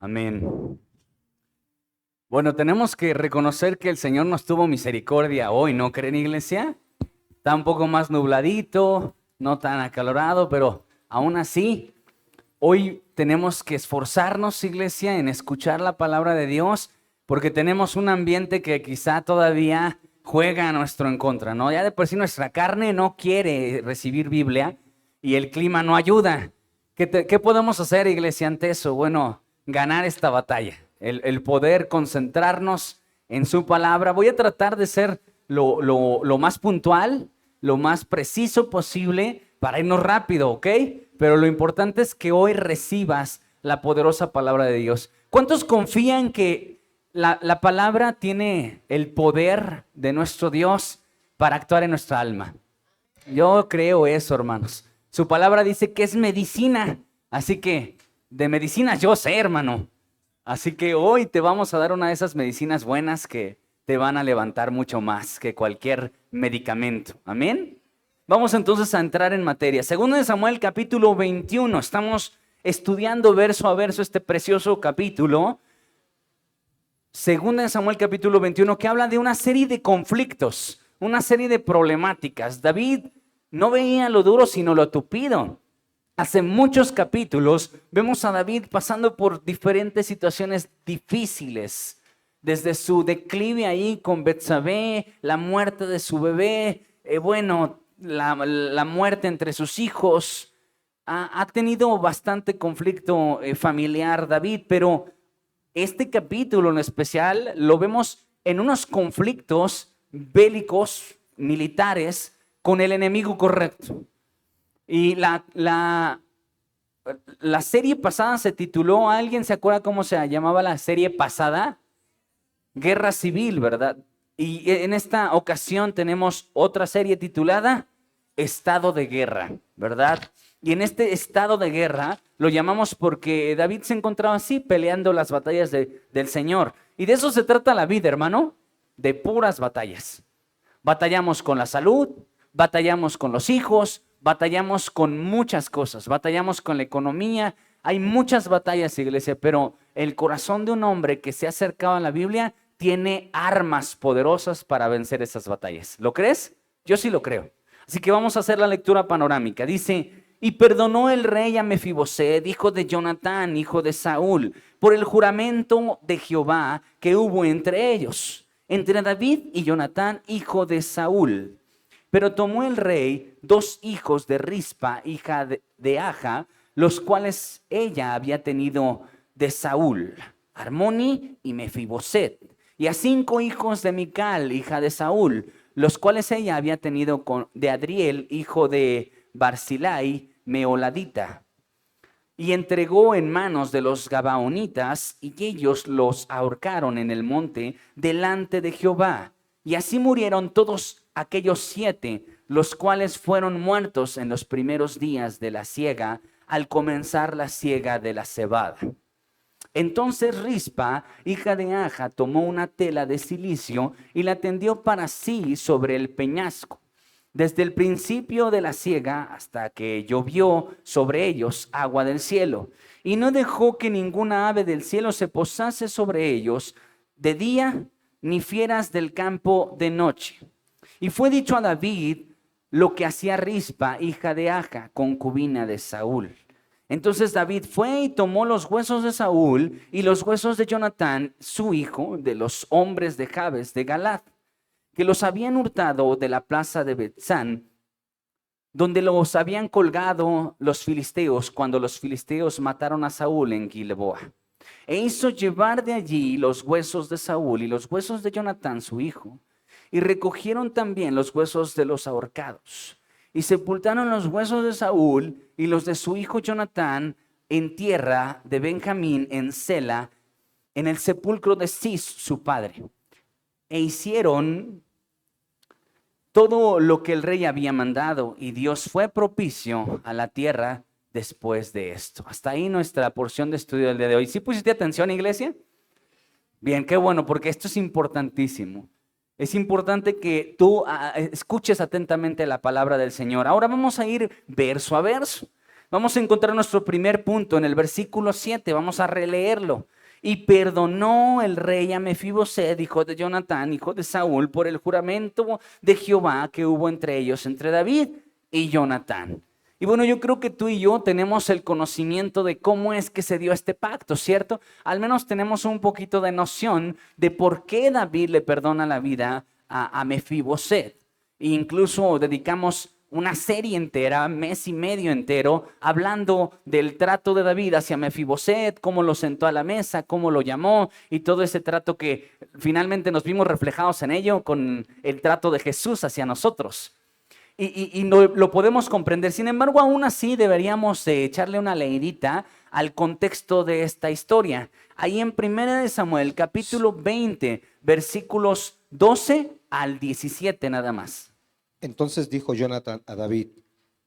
Amén. Bueno, tenemos que reconocer que el Señor nos tuvo misericordia hoy, ¿no creen, iglesia? Está un poco más nubladito, no tan acalorado, pero aún así, hoy tenemos que esforzarnos, iglesia, en escuchar la palabra de Dios, porque tenemos un ambiente que quizá todavía juega a nuestro en contra, ¿no? Ya de por sí nuestra carne no quiere recibir Biblia y el clima no ayuda. ¿Qué podemos hacer, iglesia, ante eso? Bueno, ganar esta batalla, el poder concentrarnos en su palabra. Voy a tratar de ser lo más puntual, lo más preciso posible para irnos rápido, ¿ok? Pero lo importante es que hoy recibas la poderosa palabra de Dios. ¿Cuántos confían que la palabra tiene el poder de nuestro Dios para actuar en nuestra alma? Yo creo eso, hermanos. Su palabra dice que es medicina, así que de medicinas yo sé, hermano. Así que hoy te vamos a dar una de esas medicinas buenas que te van a levantar mucho más que cualquier medicamento. Amén. Vamos entonces a entrar en materia. Segundo de Samuel, capítulo 21. Estamos estudiando verso a verso este precioso capítulo. Segundo de Samuel, capítulo 21, que habla de una serie de conflictos, una serie de problemáticas. David no veía lo duro, sino lo tupido. Hace muchos capítulos vemos a David pasando por diferentes situaciones difíciles, desde su declive ahí con Betsabé, la muerte de su bebé, la muerte entre sus hijos. Ha tenido bastante conflicto familiar David, pero este capítulo en especial lo vemos en unos conflictos bélicos, militares, con el enemigo correcto. Y la serie pasada se tituló, ¿alguien se acuerda cómo se llamaba la serie pasada? Guerra Civil, ¿verdad? Y en esta ocasión tenemos otra serie titulada Estado de Guerra, ¿verdad? Y en este estado de guerra lo llamamos porque David se encontraba así peleando las batallas del Señor. Y de eso se trata la vida, hermano, de puras batallas. Batallamos con la salud, batallamos con los hijos, batallamos con muchas cosas, batallamos con la economía. Hay muchas batallas, iglesia, pero el corazón de un hombre que se ha acercado a la Biblia tiene armas poderosas para vencer esas batallas. ¿Lo crees? Yo sí lo creo. Así que vamos a hacer la lectura panorámica. Dice: y perdonó el rey a Mefiboset, hijo de Jonatán, hijo de Saúl, por el juramento de Jehová que hubo entre ellos, entre David y Jonatán, hijo de Saúl. Pero tomó el rey 2 hijos de Rispa, hija de Aja, los cuales ella había tenido de Saúl, Armoni y Mefiboset, y a 5 hijos de Mical, hija de Saúl, los cuales ella había tenido de Adriel, hijo de Barzillai, meoladita, y entregó en manos de los gabaonitas, y ellos los ahorcaron en el monte delante de Jehová. Y así murieron todos aquellos 7, los cuales fueron muertos en los primeros días de la siega, al comenzar la siega de la cebada. Entonces Rispa, hija de Aja, tomó una tela de cilicio y la tendió para sí sobre el peñasco, desde el principio de la siega hasta que llovió sobre ellos agua del cielo, y no dejó que ninguna ave del cielo se posase sobre ellos de día, ni fieras del campo de noche. Y fue dicho a David lo que hacía Rispa, hija de Aja, concubina de Saúl. Entonces David fue y tomó los huesos de Saúl y los huesos de Jonatán, su hijo, de los hombres de Jabes de Galad, que los habían hurtado de la plaza de Betzán, donde los habían colgado los filisteos cuando los filisteos mataron a Saúl en Gilboa. E hizo llevar de allí los huesos de Saúl y los huesos de Jonatán, su hijo, y recogieron también los huesos de los ahorcados. Y sepultaron los huesos de Saúl y los de su hijo Jonatán en tierra de Benjamín, en Sela, en el sepulcro de Cis, su padre. E hicieron todo lo que el rey había mandado, y Dios fue propicio a la tierra después de esto. Hasta ahí nuestra porción de estudio del día de hoy. ¿Sí pusiste atención, iglesia? Bien, qué bueno, porque esto es importantísimo. Es importante que tú escuches atentamente la palabra del Señor. Ahora vamos a ir verso a verso. Vamos a encontrar nuestro primer punto en el versículo 7, vamos a releerlo. Y perdonó el rey a Mefiboset, hijo de Jonatán, hijo de Saúl, por el juramento de Jehová que hubo entre ellos, entre David y Jonatán. Y bueno, yo creo que tú y yo tenemos el conocimiento de cómo es que se dio este pacto, ¿cierto? Al menos tenemos un poquito de noción de por qué David le perdona la vida a Mefiboset. E incluso dedicamos una serie entera, mes y medio entero, hablando del trato de David hacia Mefiboset, cómo lo sentó a la mesa, cómo lo llamó y todo ese trato que finalmente nos vimos reflejados en ello con el trato de Jesús hacia nosotros. Y lo podemos comprender. Sin embargo, aún así deberíamos echarle una leidita al contexto de esta historia. Ahí en 1 Samuel, capítulo 20, versículos 12 al 17 nada más. Entonces dijo Jonatán a David: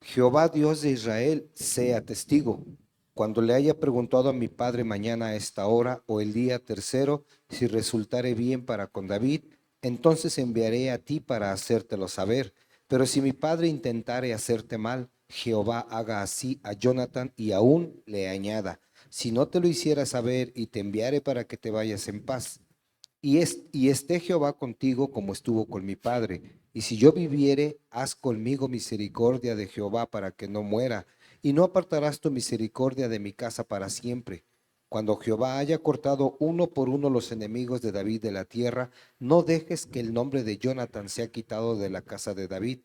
Jehová Dios de Israel sea testigo, cuando le haya preguntado a mi padre mañana a esta hora o el día tercero, si resultare bien para con David, entonces enviaré a ti para hacértelo saber. Pero si mi padre intentare hacerte mal, Jehová haga así a Jonatán y aún le añada: si no te lo hiciera saber y te enviare para que te vayas en paz. Y esté Jehová contigo como estuvo con mi padre. Y si yo viviere, haz conmigo misericordia de Jehová para que no muera, y no apartarás tu misericordia de mi casa para siempre. Cuando Jehová haya cortado uno por uno los enemigos de David de la tierra, no dejes que el nombre de Jonatán sea quitado de la casa de David.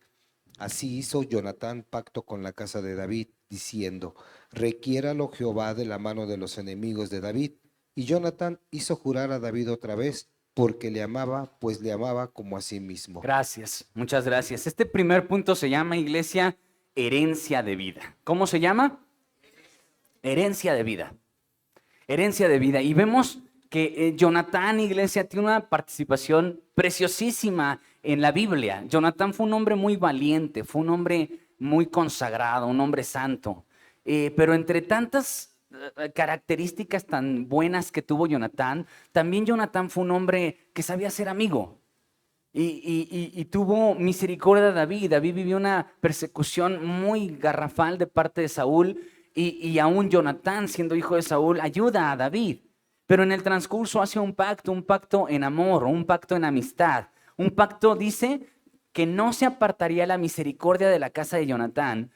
Así hizo Jonatán pacto con la casa de David, diciendo: requiéralo Jehová de la mano de los enemigos de David. Y Jonatán hizo jurar a David otra vez, porque le amaba, pues le amaba como a sí mismo. Gracias, muchas gracias. Este primer punto se llama, iglesia, herencia de vida. ¿Cómo se llama? Herencia de vida. Herencia de vida. Y vemos que Jonatán, iglesia, tiene una participación preciosísima en la Biblia. Jonatán fue un hombre muy valiente, fue un hombre muy consagrado, un hombre santo. Pero entre tantas características tan buenas que tuvo Jonatán, también Jonatán fue un hombre que sabía ser amigo. Y tuvo misericordia de David. David vivió una persecución muy garrafal de parte de Saúl y aún Jonatán, siendo hijo de Saúl, ayuda a David. Pero en el transcurso hace un pacto en amor, un pacto en amistad. Un pacto, dice, que no se apartaría la misericordia de la casa de Jonatán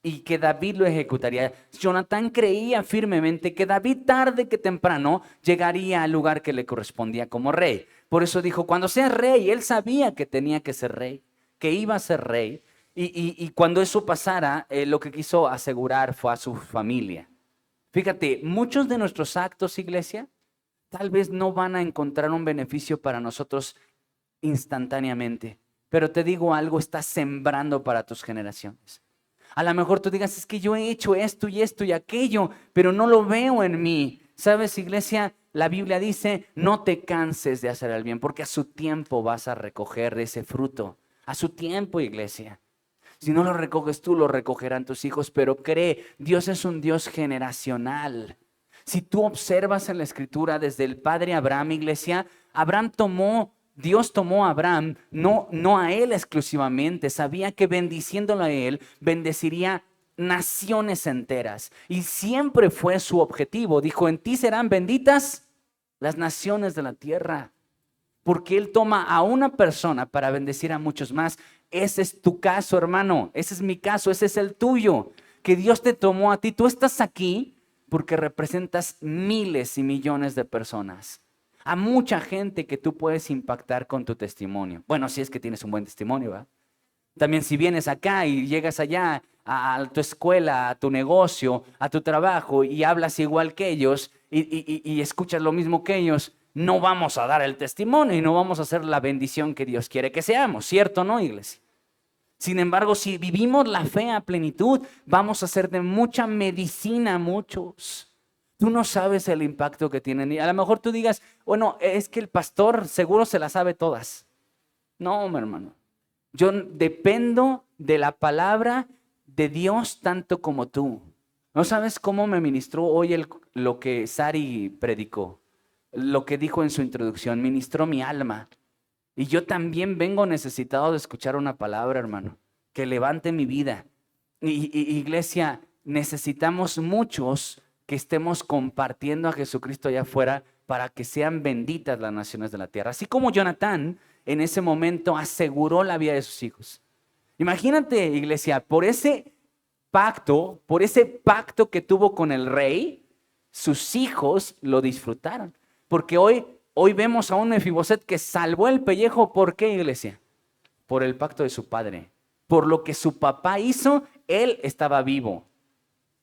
y que David lo ejecutaría. Jonatán creía firmemente que David tarde que temprano llegaría al lugar que le correspondía como rey. Por eso dijo, cuando sea rey, él sabía que tenía que ser rey, que iba a ser rey. Y cuando eso pasara, lo que quiso asegurar fue a su familia. Fíjate, muchos de nuestros actos, iglesia, tal vez no van a encontrar un beneficio para nosotros instantáneamente. Pero te digo algo, estás sembrando para tus generaciones. A lo mejor tú digas, es que yo he hecho esto y esto y aquello, pero no lo veo en mí. ¿Sabes, iglesia? La Biblia dice, no te canses de hacer el bien, porque a su tiempo vas a recoger ese fruto. A su tiempo, iglesia. Si no lo recoges tú, lo recogerán tus hijos, pero cree, Dios es un Dios generacional. Si tú observas en la Escritura desde el padre Abraham, iglesia, Dios tomó a Abraham, no a él exclusivamente, sabía que bendiciéndolo a él, bendeciría naciones enteras. Y siempre fue su objetivo. Dijo, en ti serán benditas las naciones de la tierra. Porque él toma a una persona para bendecir a muchos más. Ese es tu caso, hermano. Ese es mi caso, ese es el tuyo. Que Dios te tomó a ti. Tú estás aquí porque representas miles y millones de personas. A mucha gente que tú puedes impactar con tu testimonio. Bueno, si es que tienes un buen testimonio, ¿verdad? También si vienes acá y llegas allá a tu escuela, a tu negocio, a tu trabajo y hablas igual que ellos y escuchas lo mismo que ellos, no vamos a dar el testimonio y no vamos a hacer la bendición que Dios quiere que seamos, ¿cierto o no, iglesia? Sin embargo, si vivimos la fe a plenitud, vamos a hacer de mucha medicina a muchos. Tú no sabes el impacto que tienen. Y a lo mejor tú digas, bueno, es que el pastor seguro se la sabe todas. No, mi hermano. Yo dependo de la palabra de Dios tanto como tú. ¿No sabes cómo me ministró hoy lo que Sari predicó? Lo que dijo en su introducción, ministró mi alma. Y yo también vengo necesitado de escuchar una palabra, hermano, que levante mi vida. Iglesia, necesitamos muchos que estemos compartiendo a Jesucristo allá afuera para que sean benditas las naciones de la tierra. Así como Jonatán en ese momento aseguró la vida de sus hijos. Imagínate, iglesia, por ese pacto que tuvo con el rey, sus hijos lo disfrutaron. Porque hoy vemos a un Mefiboset que salvó el pellejo. ¿Por qué, iglesia? Por el pacto de su padre. Por lo que su papá hizo, él estaba vivo.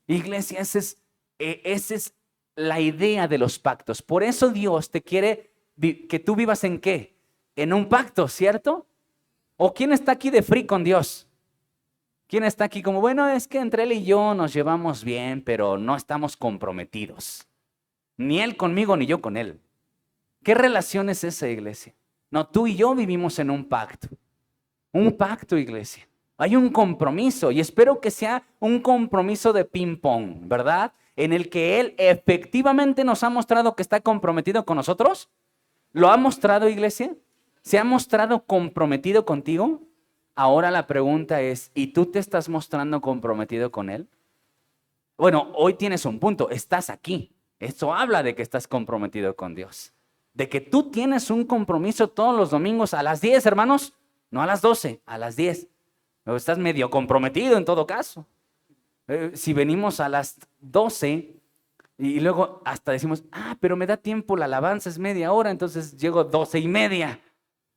Iglesia, esa es la idea de los pactos. Por eso Dios te quiere que tú vivas ¿en qué? En un pacto, ¿cierto? ¿O quién está aquí de free con Dios? ¿Quién está aquí como, bueno, es que entre él y yo nos llevamos bien, pero no estamos comprometidos? Ni él conmigo, ni yo con él. ¿Qué relación es esa, iglesia? No, tú y yo vivimos en un pacto. Un pacto, iglesia. Hay un compromiso y espero que sea un compromiso de ping-pong, ¿verdad? En el que Él efectivamente nos ha mostrado que está comprometido con nosotros. ¿Lo ha mostrado, iglesia? ¿Se ha mostrado comprometido contigo? Ahora la pregunta es, ¿y tú te estás mostrando comprometido con Él? Bueno, hoy tienes un punto, estás aquí. Eso habla de que estás comprometido con Dios. De que tú tienes un compromiso todos los domingos a las 10, hermanos. No a las 12, a las 10. Estás medio comprometido en todo caso. Si venimos a las 12 y luego hasta decimos, pero me da tiempo, la alabanza es media hora, entonces llego 12:30.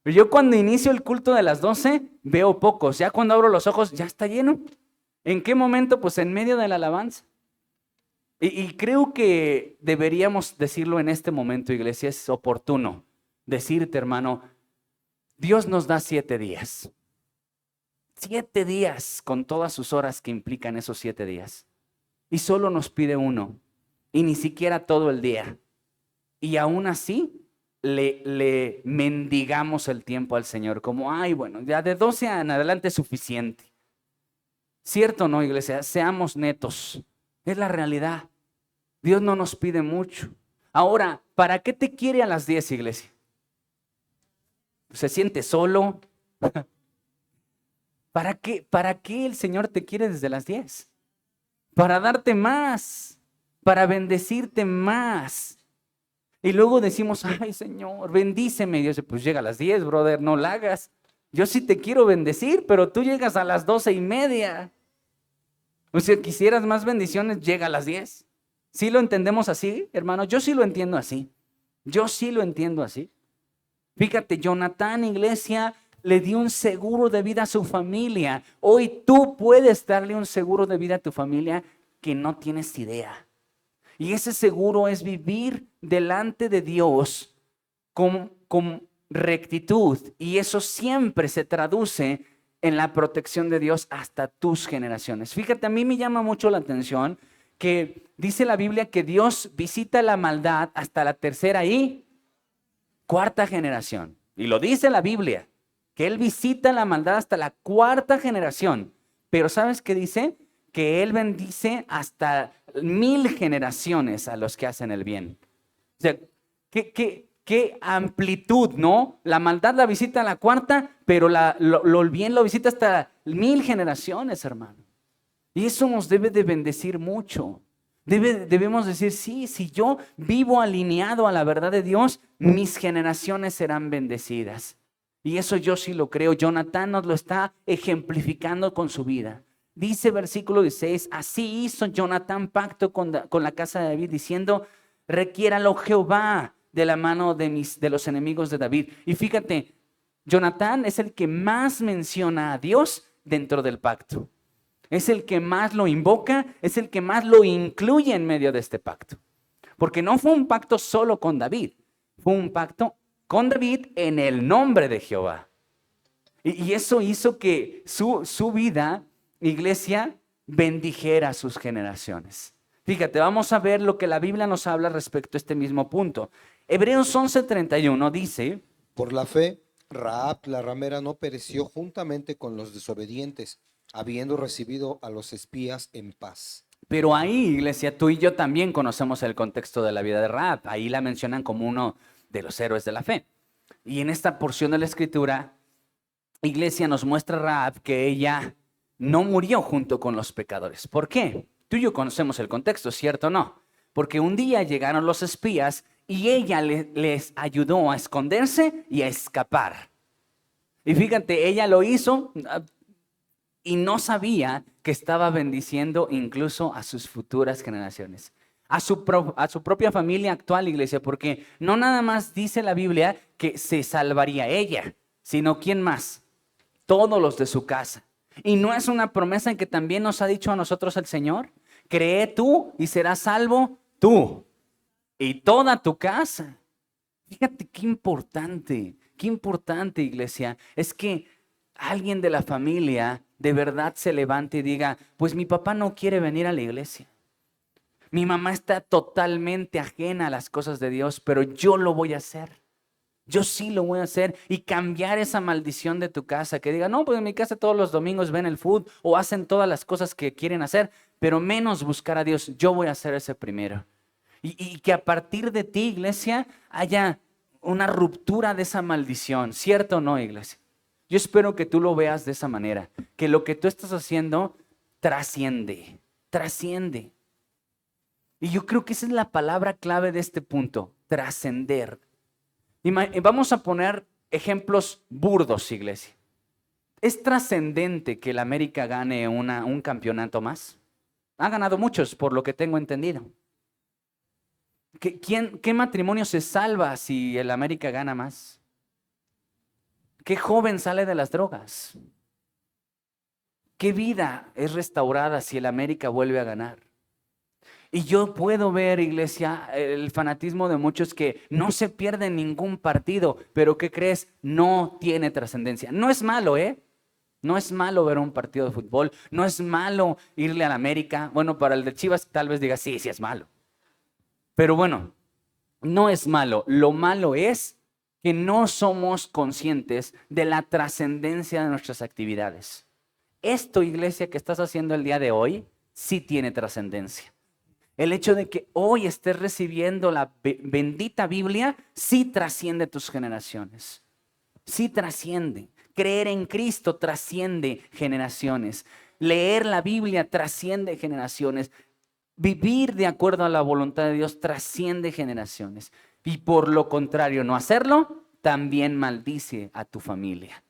Pero yo cuando inicio el culto de las 12 veo pocos. Ya cuando abro los ojos ya está lleno. ¿En qué momento? Pues en medio de la alabanza. Y creo que deberíamos decirlo en este momento, iglesia, es oportuno decirte, hermano, Dios nos da 7 días. 7 días con todas sus horas que implican esos 7 días. Y solo nos pide uno. Y ni siquiera todo el día. Y aún así le mendigamos el tiempo al Señor. Como, bueno, ya de 12 en adelante es suficiente. ¿Cierto o no, iglesia? Seamos netos. Es la realidad. Dios no nos pide mucho. Ahora, ¿para qué te quiere a las 10, iglesia? ¿Se siente solo? ¿Para qué el Señor te quiere desde las 10? Para darte más, para bendecirte más. Y luego decimos, ay Señor, bendíceme. Y Dios dice, pues llega a las 10, brother, no la hagas. Yo sí te quiero bendecir, pero tú llegas a las 12:30. O sea, quisieras más bendiciones, llega a las 10. ¿Sí lo entendemos así, hermano? Yo sí lo entiendo así. Yo sí lo entiendo así. Fíjate, Jonatán, iglesia, le dio un seguro de vida a su familia. Hoy tú puedes darle un seguro de vida a tu familia que no tienes idea. Y ese seguro es vivir delante de Dios con rectitud. Y eso siempre se traduce en la protección de Dios hasta tus generaciones. Fíjate, a mí me llama mucho la atención que dice la Biblia que Dios visita la maldad hasta la 3ª y 4ª generación. Y lo dice la Biblia, que Él visita la maldad hasta la 4ª generación. Pero ¿sabes qué dice? Que Él bendice hasta 1000 generaciones a los que hacen el bien. O sea, qué amplitud, ¿no? La maldad la visita a la 4ª, pero el bien lo visita hasta 1000 generaciones, hermano. Y eso nos debe de bendecir mucho. Debemos decir, sí, si yo vivo alineado a la verdad de Dios, mis generaciones serán bendecidas. Y eso yo sí lo creo. Jonatán nos lo está ejemplificando con su vida. Dice versículo 16, así hizo Jonatán pacto con la casa de David, diciendo, requiéralo Jehová de la mano de los enemigos de David. Y fíjate, Jonatán es el que más menciona a Dios dentro del pacto. Es el que más lo invoca, es el que más lo incluye en medio de este pacto. Porque no fue un pacto solo con David, fue un pacto con David en el nombre de Jehová. Y eso hizo que su vida, iglesia, bendijera a sus generaciones. Fíjate, vamos a ver lo que la Biblia nos habla respecto a este mismo punto. Hebreos 11:31 dice, por la fe, Rahab la ramera no pereció juntamente con los desobedientes, habiendo recibido a los espías en paz. Pero ahí, iglesia, tú y yo también conocemos el contexto de la vida de Rahab. Ahí la mencionan como uno de los héroes de la fe. Y en esta porción de la Escritura, iglesia, nos muestra Rahab que ella no murió junto con los pecadores. ¿Por qué? Tú y yo conocemos el contexto, ¿cierto o no? Porque un día llegaron los espías y ella les ayudó a esconderse y a escapar. Y fíjate, ella lo hizo y no sabía que estaba bendiciendo incluso a sus futuras generaciones, a su propia familia actual, iglesia, porque no nada más dice la Biblia que se salvaría ella, sino ¿quién más? Todos los de su casa. Y no es una promesa en que también nos ha dicho a nosotros el Señor: cree tú y serás salvo tú y toda tu casa. Fíjate qué importante, iglesia, es que alguien de la familia de verdad se levante y diga: pues mi papá no quiere venir a la iglesia. Mi mamá está totalmente ajena a las cosas de Dios, pero yo lo voy a hacer. Yo sí lo voy a hacer y cambiar esa maldición de tu casa. Que diga: no, pues en mi casa todos los domingos ven el fútbol o hacen todas las cosas que quieren hacer, pero menos buscar a Dios. Yo voy a hacer ese primero. Y que a partir de ti, iglesia, haya una ruptura de esa maldición. ¿Cierto o no, iglesia? Yo espero que tú lo veas de esa manera. Que lo que tú estás haciendo trasciende. Trasciende. Y yo creo que esa es la palabra clave de este punto. Trascender. Vamos a poner ejemplos burdos, iglesia. ¿Es trascendente que el América gane un campeonato más? Ha ganado muchos, por lo que tengo entendido. ¿Qué matrimonio se salva si el América gana más? ¿Qué joven sale de las drogas? ¿Qué vida es restaurada si el América vuelve a ganar? Y yo puedo ver, iglesia, el fanatismo de muchos que no se pierden ningún partido, pero ¿qué crees? No tiene trascendencia. No es malo, ¿eh? No es malo ver un partido de fútbol, no es malo irle al América. Bueno, para el de Chivas tal vez diga: sí, sí es malo. Pero bueno, no es malo. Lo malo es que no somos conscientes de la trascendencia de nuestras actividades. Esto, iglesia, que estás haciendo el día de hoy, sí tiene trascendencia. El hecho de que hoy estés recibiendo la bendita Biblia, sí trasciende tus generaciones. Sí trasciende. Creer en Cristo trasciende generaciones. Leer la Biblia trasciende generaciones. Vivir de acuerdo a la voluntad de Dios trasciende generaciones. Y por lo contrario, no hacerlo, también maldice a tu familia.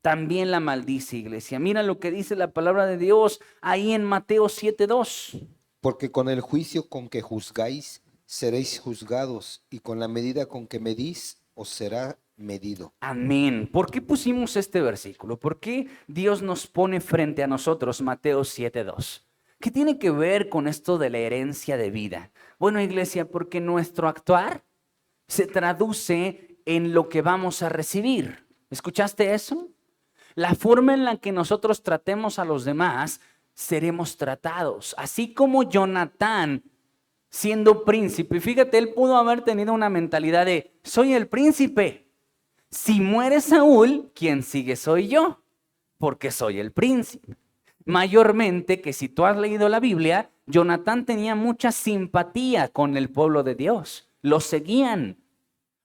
También la maldice, iglesia. Mira lo que dice la palabra de Dios ahí en Mateo 7:2. Porque con el juicio con que juzgáis, seréis juzgados, y con la medida con que medís, os será medido. Amén. ¿Por qué pusimos este versículo? ¿Por qué Dios nos pone frente a nosotros Mateo 7:2? ¿Qué tiene que ver con esto de la herencia de vida? Bueno, iglesia, porque nuestro actuar se traduce en lo que vamos a recibir. ¿Escuchaste eso? La forma en la que nosotros tratemos a los demás, seremos tratados. Así como Jonatán, siendo príncipe, fíjate, él pudo haber tenido una mentalidad de: soy el príncipe. Si muere Saúl, quien sigue soy yo, porque soy el príncipe. Mayormente que si tú has leído la Biblia, Jonatán tenía mucha simpatía con el pueblo de Dios. Lo seguían.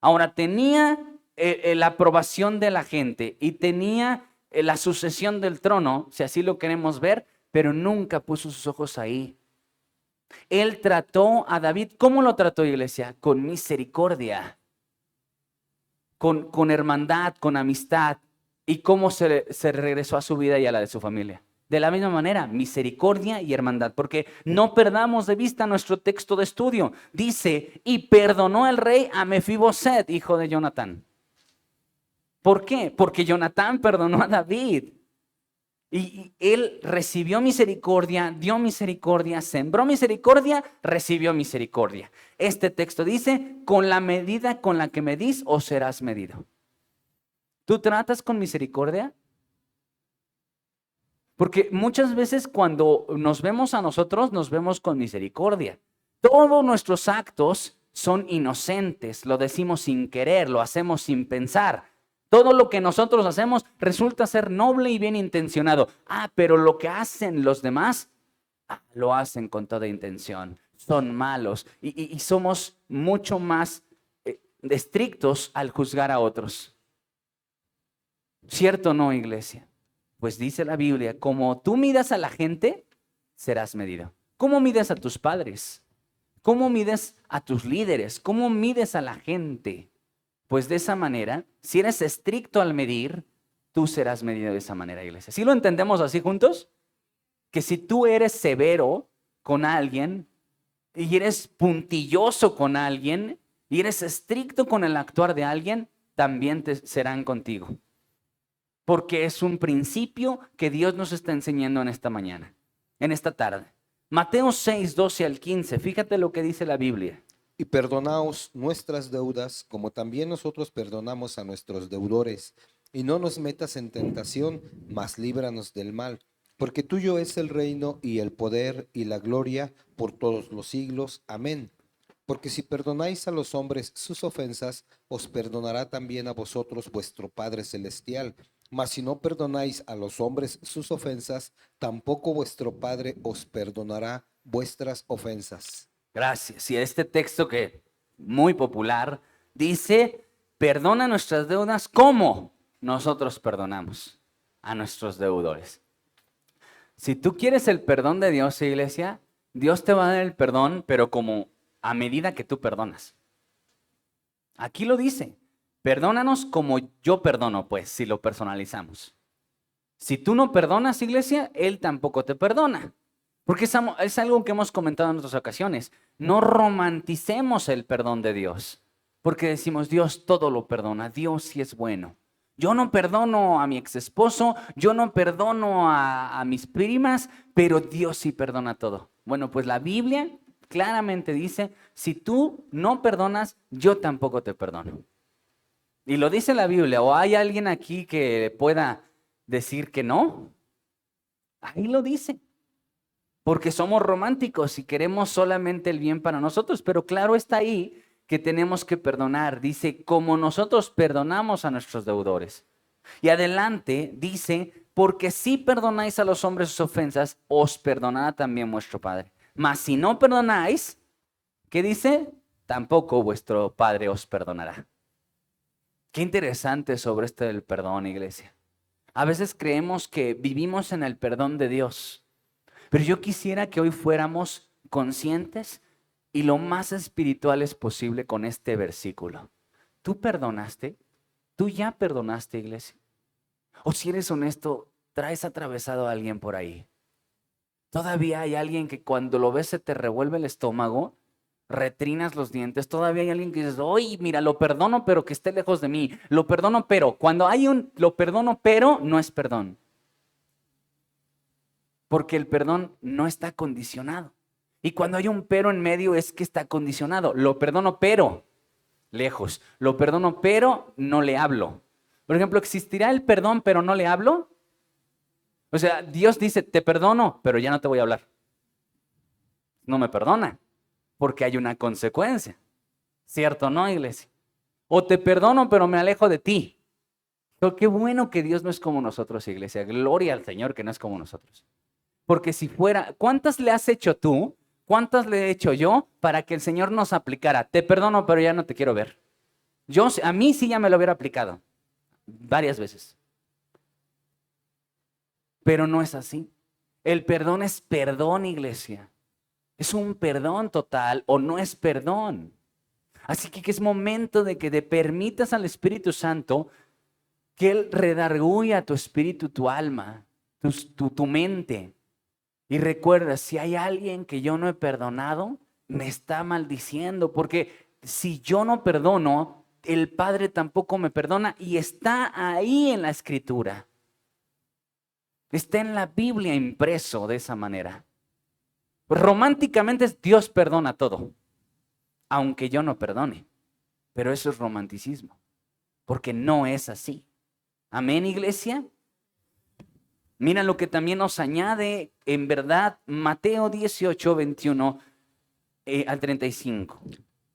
Ahora tenía la aprobación de la gente y tenía la sucesión del trono, si así lo queremos ver, pero nunca puso sus ojos ahí. Él trató a David, ¿cómo lo trató, iglesia? Con misericordia, con hermandad, con amistad. ¿Y cómo se regresó a su vida y a la de su familia? De la misma manera, misericordia y hermandad, porque no perdamos de vista nuestro texto de estudio. Dice: y perdonó el rey a Mefiboset, hijo de Jonatán. ¿Por qué? Porque Jonatán perdonó a David. Y él recibió misericordia, dio misericordia, sembró misericordia, recibió misericordia. Este texto dice: con la medida con la que medís, os serás medido. ¿Tú tratas con misericordia? Porque muchas veces cuando nos vemos a nosotros, nos vemos con misericordia. Todos nuestros actos son inocentes, lo decimos sin querer, lo hacemos sin pensar. Todo lo que nosotros hacemos resulta ser noble y bien intencionado. Pero lo que hacen los demás, lo hacen con toda intención. Son malos y somos mucho más estrictos al juzgar a otros. ¿Cierto o no, iglesia? Pues dice la Biblia: como tú midas a la gente, serás medido. ¿Cómo mides a tus padres? ¿Cómo mides a tus líderes? ¿Cómo mides a la gente? Pues de esa manera, si eres estricto al medir, tú serás medido de esa manera, iglesia. ¿Sí lo entendemos así juntos? Que si tú eres severo con alguien y eres puntilloso con alguien y eres estricto con el actuar de alguien, también te serán contigo. Porque es un principio que Dios nos está enseñando en esta mañana, en esta tarde. Mateo 6, 12 al 15, fíjate lo que dice la Biblia. Y perdonaos nuestras deudas, como también nosotros perdonamos a nuestros deudores. Y no nos metas en tentación, mas líbranos del mal. Porque tuyo es el reino y el poder y la gloria por todos los siglos. Amén. Porque si perdonáis a los hombres sus ofensas, os perdonará también a vosotros vuestro Padre Celestial. Mas si no perdonáis a los hombres sus ofensas, tampoco vuestro Padre os perdonará vuestras ofensas. Gracias. Y este texto que muy popular dice, perdona nuestras deudas como nosotros perdonamos a nuestros deudores. Si tú quieres el perdón de Dios, iglesia, Dios te va a dar el perdón, pero como a medida que tú perdonas. Aquí lo dice, perdónanos como yo perdono, pues, si lo personalizamos. Si tú no perdonas, iglesia, Él tampoco te perdona. Porque es algo que hemos comentado en otras ocasiones. No romanticemos el perdón de Dios. Porque decimos, Dios todo lo perdona, Dios sí es bueno. Yo no perdono a mi ex esposo, yo no perdono a mis primas, pero Dios sí perdona todo. Bueno, pues la Biblia claramente dice, si tú no perdonas, yo tampoco te perdono. Y lo dice la Biblia, o hay alguien aquí que pueda decir que no. Ahí lo dice. Porque somos románticos y queremos solamente el bien para nosotros, pero claro está ahí que tenemos que perdonar. Dice, como nosotros perdonamos a nuestros deudores. Y adelante dice, porque si perdonáis a los hombres sus ofensas, os perdonará también vuestro Padre. Mas si no perdonáis, ¿qué dice? Tampoco vuestro Padre os perdonará. Qué interesante sobre esto del perdón, iglesia. A veces creemos que vivimos en el perdón de Dios. Pero yo quisiera que hoy fuéramos conscientes y lo más espirituales posible con este versículo. ¿Tú perdonaste? ¿Tú ya perdonaste, iglesia? O si eres honesto, traes atravesado a alguien por ahí. Todavía hay alguien que cuando lo ves se te revuelve el estómago, retrinas los dientes. Todavía hay alguien que dices, oye, mira, lo perdono, pero que esté lejos de mí. Lo perdono, pero cuando hay un lo perdono, pero no es perdón. Porque el perdón no está condicionado. Y cuando hay un pero en medio es que está condicionado. Lo perdono, pero lejos. Lo perdono, pero no le hablo. Por ejemplo, ¿existirá el perdón, pero no le hablo? O sea, Dios dice, te perdono, pero ya no te voy a hablar. No me perdona, porque hay una consecuencia. ¿Cierto o no, iglesia? O te perdono, pero me alejo de ti. Pero qué bueno que Dios no es como nosotros, iglesia. Gloria al Señor que no es como nosotros. Porque si fuera, ¿cuántas le has hecho tú? ¿Cuántas le he hecho yo para que el Señor nos aplicara? Te perdono, pero ya no te quiero ver. A mí sí ya me lo hubiera aplicado varias veces. Pero no es así. El perdón es perdón, iglesia. Es un perdón total o no es perdón. Así que es momento de que te permitas al Espíritu Santo que Él redarguya tu espíritu, tu alma, tu mente. Y recuerda, si hay alguien que yo no he perdonado, me está maldiciendo, porque si yo no perdono, el Padre tampoco me perdona y está ahí en la Escritura. Está en la Biblia impreso de esa manera. Románticamente Dios perdona todo, aunque yo no perdone, pero eso es romanticismo, porque no es así. Amén, iglesia. Mira lo que también nos añade, en verdad, Mateo 18, 21 al 35.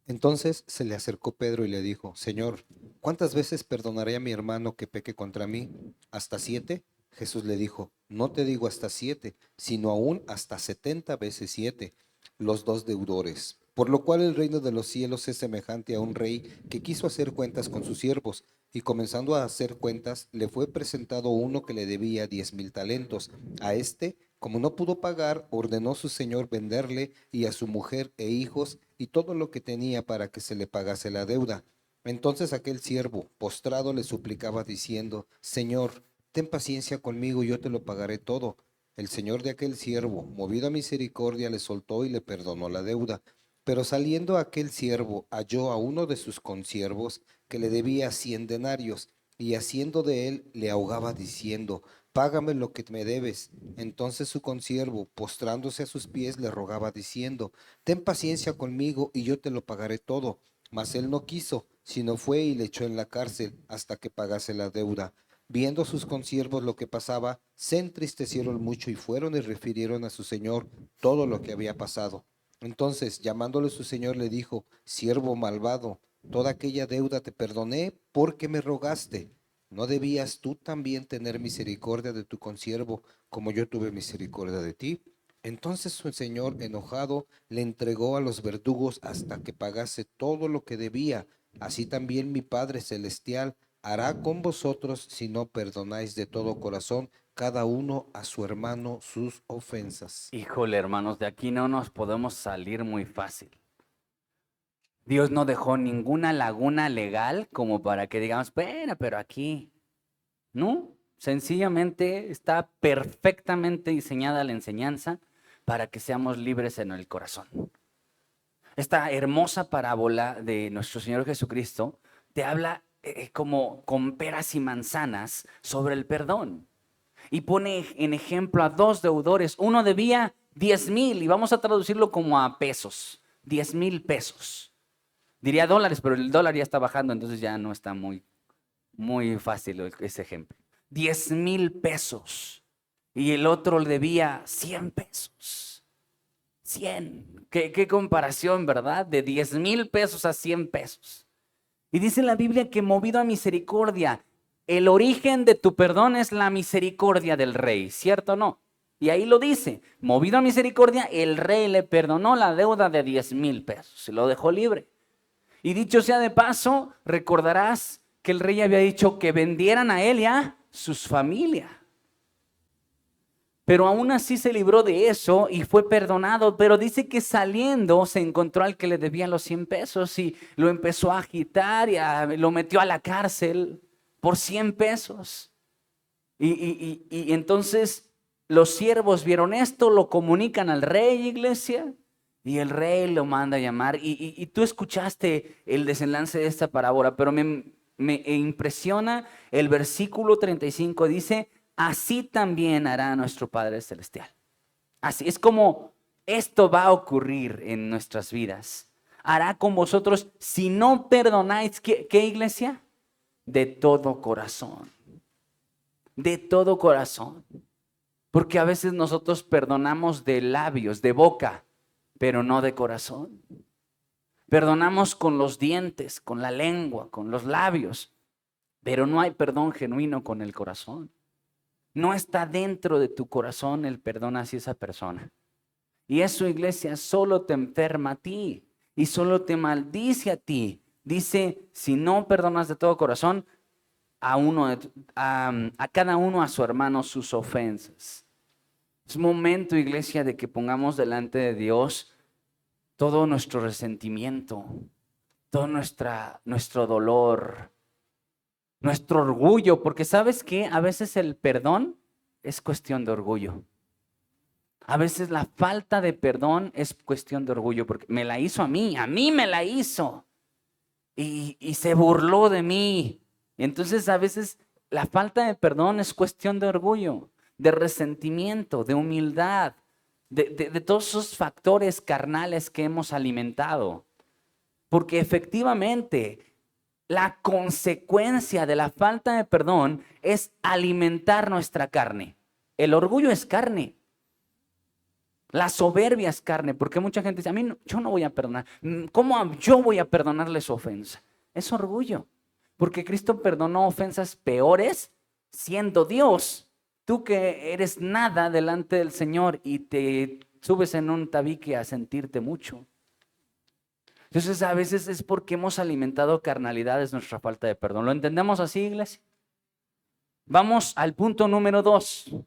Entonces se le acercó Pedro y le dijo, Señor, ¿cuántas veces perdonaré a mi hermano que peque contra mí? ¿Hasta 7? Jesús le dijo, no te digo hasta 7, sino aún hasta 70 veces 7, los dos deudores. Por lo cual el reino de los cielos es semejante a un rey que quiso hacer cuentas con sus siervos, y comenzando a hacer cuentas, le fue presentado uno que le debía 10,000 talentos. A este Como no pudo pagar, ordenó su señor venderle y a su mujer e hijos y todo lo que tenía para que se le pagase la deuda. Entonces aquel siervo, postrado, le suplicaba diciendo: Señor, ten paciencia conmigo y yo te lo pagaré todo. El señor de aquel siervo, movido a misericordia, le soltó y le perdonó la deuda. Pero saliendo aquel siervo, halló a uno de sus consiervos que le debía 100 denarios, y haciendo de él, le ahogaba diciendo: Págame lo que me debes. Entonces su consiervo, postrándose a sus pies, le rogaba diciendo: Ten paciencia conmigo y yo te lo pagaré todo. Mas él no quiso, sino fue y le echó en la cárcel hasta que pagase la deuda. Viendo sus consiervos lo que pasaba, se entristecieron mucho y fueron y refirieron a su señor todo lo que había pasado. Entonces, llamándole su señor, le dijo: Siervo malvado, toda aquella deuda te perdoné porque me rogaste. ¿No debías tú también tener misericordia de tu consiervo, como yo tuve misericordia de ti? Entonces su señor, enojado, le entregó a los verdugos hasta que pagase todo lo que debía. Así también mi Padre Celestial hará con vosotros si no perdonáis de todo corazón cada uno a su hermano sus ofensas. Híjole, hermanos, de aquí no nos podemos salir muy fácil. Dios no dejó ninguna laguna legal como para que digamos, espera, pero aquí, ¿no? Sencillamente está perfectamente diseñada la enseñanza para que seamos libres en el corazón. Esta hermosa parábola de nuestro Señor Jesucristo te habla como con peras y manzanas sobre el perdón. Y pone en ejemplo a dos deudores. Uno debía 10,000 y vamos a traducirlo como a pesos, 10,000 pesos. Diría dólares, pero el dólar ya está bajando, entonces ya no está muy fácil ese ejemplo. 10,000 pesos. Y el otro le debía 100 pesos. 100. ¿Qué comparación, verdad? De 10,000 pesos a 100 pesos. Y dice la Biblia que movido a misericordia, el origen de tu perdón es la misericordia del rey, ¿cierto o no? Y ahí lo dice, movido a misericordia, el rey le perdonó la deuda de 10,000 pesos y lo dejó libre. Y dicho sea de paso, recordarás que el rey había dicho que vendieran a él y a sus familias. Pero aún así se libró de eso y fue perdonado. Pero dice que saliendo se encontró al que le debía los 100 pesos y lo empezó a agitar y lo metió a la cárcel por 100 pesos. Y entonces los siervos vieron esto, lo comunican al rey, iglesia, y el rey lo manda a llamar. Y tú escuchaste el desenlace de esta parábola, pero me impresiona el versículo 35, dice: así también hará nuestro Padre Celestial. Así es como esto va a ocurrir en nuestras vidas. Hará con vosotros si no perdonáis. ¿Qué iglesia? De todo corazón. De todo corazón. Porque a veces nosotros perdonamos de labios, de boca, pero no de corazón. Perdonamos con los dientes, con la lengua, con los labios, pero no hay perdón genuino con el corazón. No está dentro de tu corazón el perdón hacia esa persona. Y eso, iglesia, solo te enferma a ti y solo te maldice a ti. Dice, si no perdonas de todo corazón, a cada uno a su hermano sus ofensas. Es momento, iglesia, de que pongamos delante de Dios todo nuestro resentimiento, todo nuestro dolor, nuestro orgullo, porque ¿sabes qué? A veces el perdón es cuestión de orgullo. A veces la falta de perdón es cuestión de orgullo, porque me la hizo a mí me la hizo. Y se burló de mí. Y entonces a veces la falta de perdón es cuestión de orgullo, de resentimiento, de humildad, de todos esos factores carnales que hemos alimentado. Porque efectivamente la consecuencia de la falta de perdón es alimentar nuestra carne. El orgullo es carne. La soberbia es carne, porque mucha gente dice, a mí no, yo no voy a perdonar. ¿Cómo yo voy a perdonarle su ofensa? Es orgullo, porque Cristo perdonó ofensas peores siendo Dios. Tú que eres nada delante del Señor y te subes en un tabique a sentirte mucho. Entonces a veces es porque hemos alimentado carnalidades nuestra falta de perdón. ¿Lo entendemos así, iglesia? Vamos al punto número 2.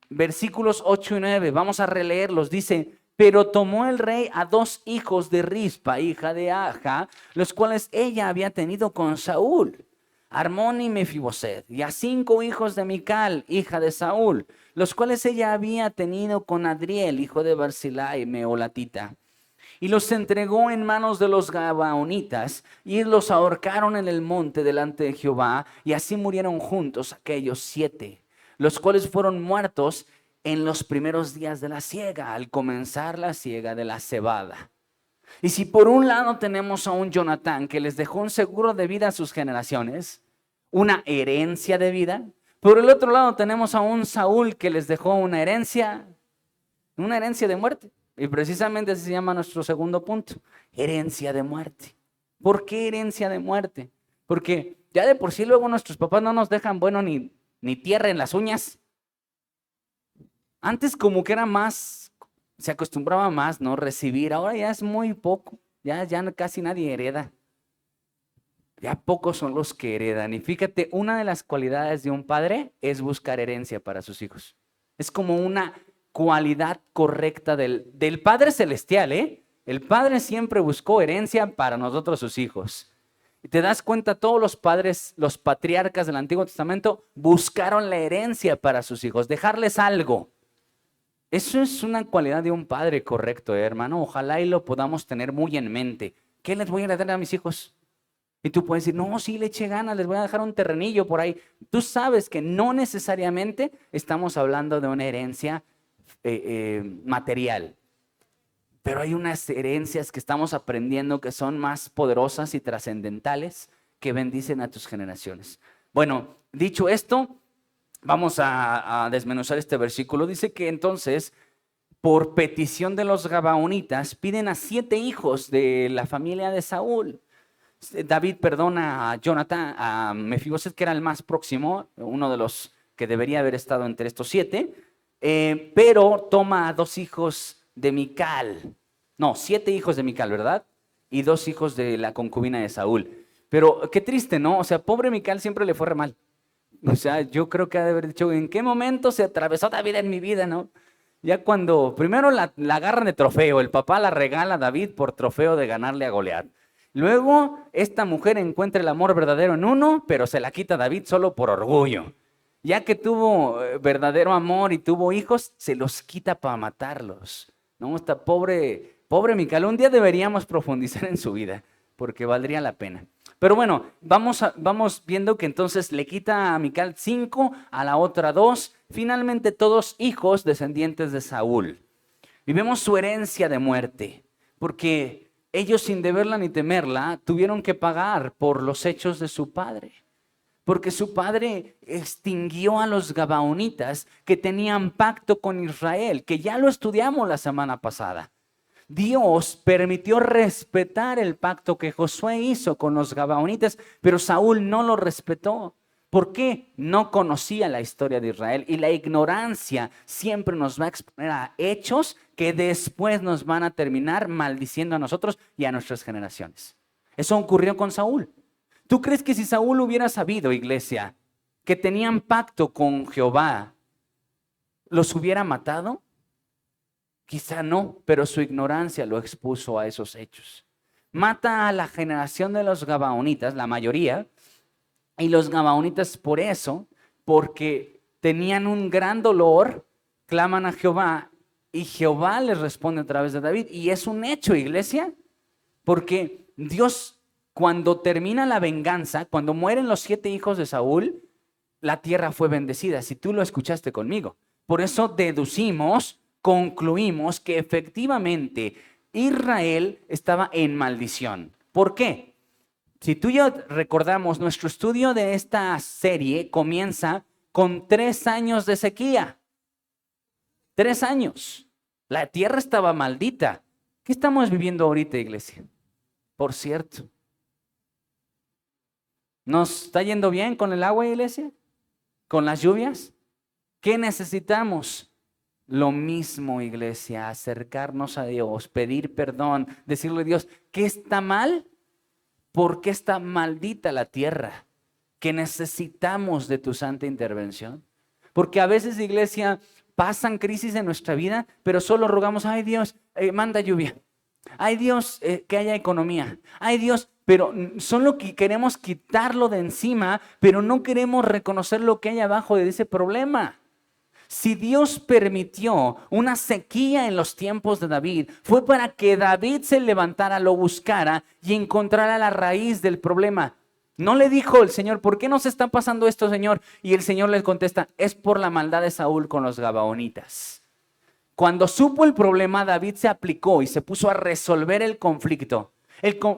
Versículos 8 y 9, vamos a releerlos. Dice: pero tomó el rey a 2 hijos de Rispa, hija de Aja, los cuales ella había tenido con Saúl, Armón y Mefiboset, y a 5 hijos de Mical, hija de Saúl, los cuales ella había tenido con Adriel, hijo de Barzillai, meolatita. Y los entregó en manos de los gabaonitas, y los ahorcaron en el monte delante de Jehová, y así murieron juntos aquellos 7, los cuales fueron muertos en los primeros días de la siega, al comenzar la siega de la cebada. Y si por un lado tenemos a un Jonatán que les dejó un seguro de vida a sus generaciones, una herencia de vida, por el otro lado tenemos a un Saúl que les dejó una herencia de muerte. Y precisamente así se llama nuestro segundo punto: herencia de muerte. ¿Por qué herencia de muerte? Porque ya de por sí luego nuestros papás no nos dejan, bueno, ni tierra en las uñas. Antes como que era más, se acostumbraba más, ¿no? Recibir. Ahora ya es muy poco, ya casi nadie hereda. Ya pocos son los que heredan. Y fíjate, una de las cualidades de un padre es buscar herencia para sus hijos. Es como una cualidad correcta del Padre Celestial, ¿eh? El Padre siempre buscó herencia para nosotros, sus hijos. Y te das cuenta, todos los padres, los patriarcas del Antiguo Testamento, buscaron la herencia para sus hijos, dejarles algo. Eso es una cualidad de un padre correcto, hermano. Ojalá y lo podamos tener muy en mente. ¿Qué les voy a heredar a mis hijos? Y tú puedes decir: no, sí le eché ganas, les voy a dejar un terrenillo por ahí. Tú sabes que no necesariamente estamos hablando de una herencia material. Pero hay unas herencias que estamos aprendiendo que son más poderosas y trascendentales, que bendicen a tus generaciones. Bueno, dicho esto, vamos a desmenuzar este versículo. Dice que entonces, por petición de los gabaonitas, piden a 7 hijos de la familia de Saúl. David perdona a Jonatán, a Mefiboset, que era el más próximo, uno de los que debería haber estado entre estos 7, pero toma a 2 hijos de Mical. No, 7 hijos de Mical, ¿verdad? Y 2 hijos de la concubina de Saúl. Pero qué triste, ¿no? O sea, pobre Mical siempre le fue re mal. O sea, yo creo que ha de haber dicho: ¿en qué momento se atravesó David en mi vida, no? Ya cuando primero la agarran de trofeo, el papá la regala a David por trofeo de ganarle a Goliat. Luego, esta mujer encuentra el amor verdadero en uno, pero se la quita a David solo por orgullo. Ya que tuvo verdadero amor y tuvo hijos, se los quita para matarlos. No, esta pobre Mical. Un día deberíamos profundizar en su vida, porque valdría la pena. Pero bueno, vamos viendo que entonces le quita a Mical 5, a la otra 2, finalmente todos hijos descendientes de Saúl. Y vemos su herencia de muerte, porque ellos, sin deberla ni temerla, tuvieron que pagar por los hechos de su padre. Porque su padre extinguió a los gabaonitas que tenían pacto con Israel, que ya lo estudiamos la semana pasada. Dios permitió respetar el pacto que Josué hizo con los gabaonitas, pero Saúl no lo respetó. ¿Por qué? No conocía la historia de Israel, y la ignorancia siempre nos va a exponer a hechos que después nos van a terminar maldiciendo a nosotros y a nuestras generaciones. Eso ocurrió con Saúl. ¿Tú crees que si Saúl hubiera sabido, iglesia, que tenían pacto con Jehová, los hubiera matado? Quizá no, pero su ignorancia lo expuso a esos hechos. Mata a la generación de los gabaonitas, la mayoría, y los gabaonitas por eso, porque tenían un gran dolor, claman a Jehová, y Jehová les responde a través de David. Y es un hecho, iglesia, porque Dios, cuando termina la venganza, cuando mueren los 7 hijos de Saúl, la tierra fue bendecida. Si tú lo escuchaste conmigo. Por eso concluimos que efectivamente Israel estaba en maldición. ¿Por qué? Si tú y yo recordamos, nuestro estudio de esta serie comienza con 3 años de sequía. 3 años. La tierra estaba maldita. ¿Qué estamos viviendo ahorita, iglesia? Por cierto, ¿nos está yendo bien con el agua, iglesia? ¿Con las lluvias? ¿Qué necesitamos? Lo mismo, iglesia, acercarnos a Dios, pedir perdón, decirle a Dios: ¿qué está mal? ¿Por qué está maldita la tierra? ¿Que necesitamos de tu santa intervención? Porque a veces, iglesia, pasan crisis en nuestra vida, pero solo rogamos, ay Dios, manda lluvia. Ay Dios, que haya economía. Ay Dios, pero solo que queremos quitarlo de encima, pero no queremos reconocer lo que hay abajo de ese problema. Si Dios permitió una sequía en los tiempos de David, fue para que David se levantara, lo buscara y encontrara la raíz del problema. No le dijo el Señor, ¿por qué nos está pasando esto, Señor? Y el Señor le contesta, es por la maldad de Saúl con los gabaonitas. Cuando supo el problema, David se aplicó y se puso a resolver el conflicto.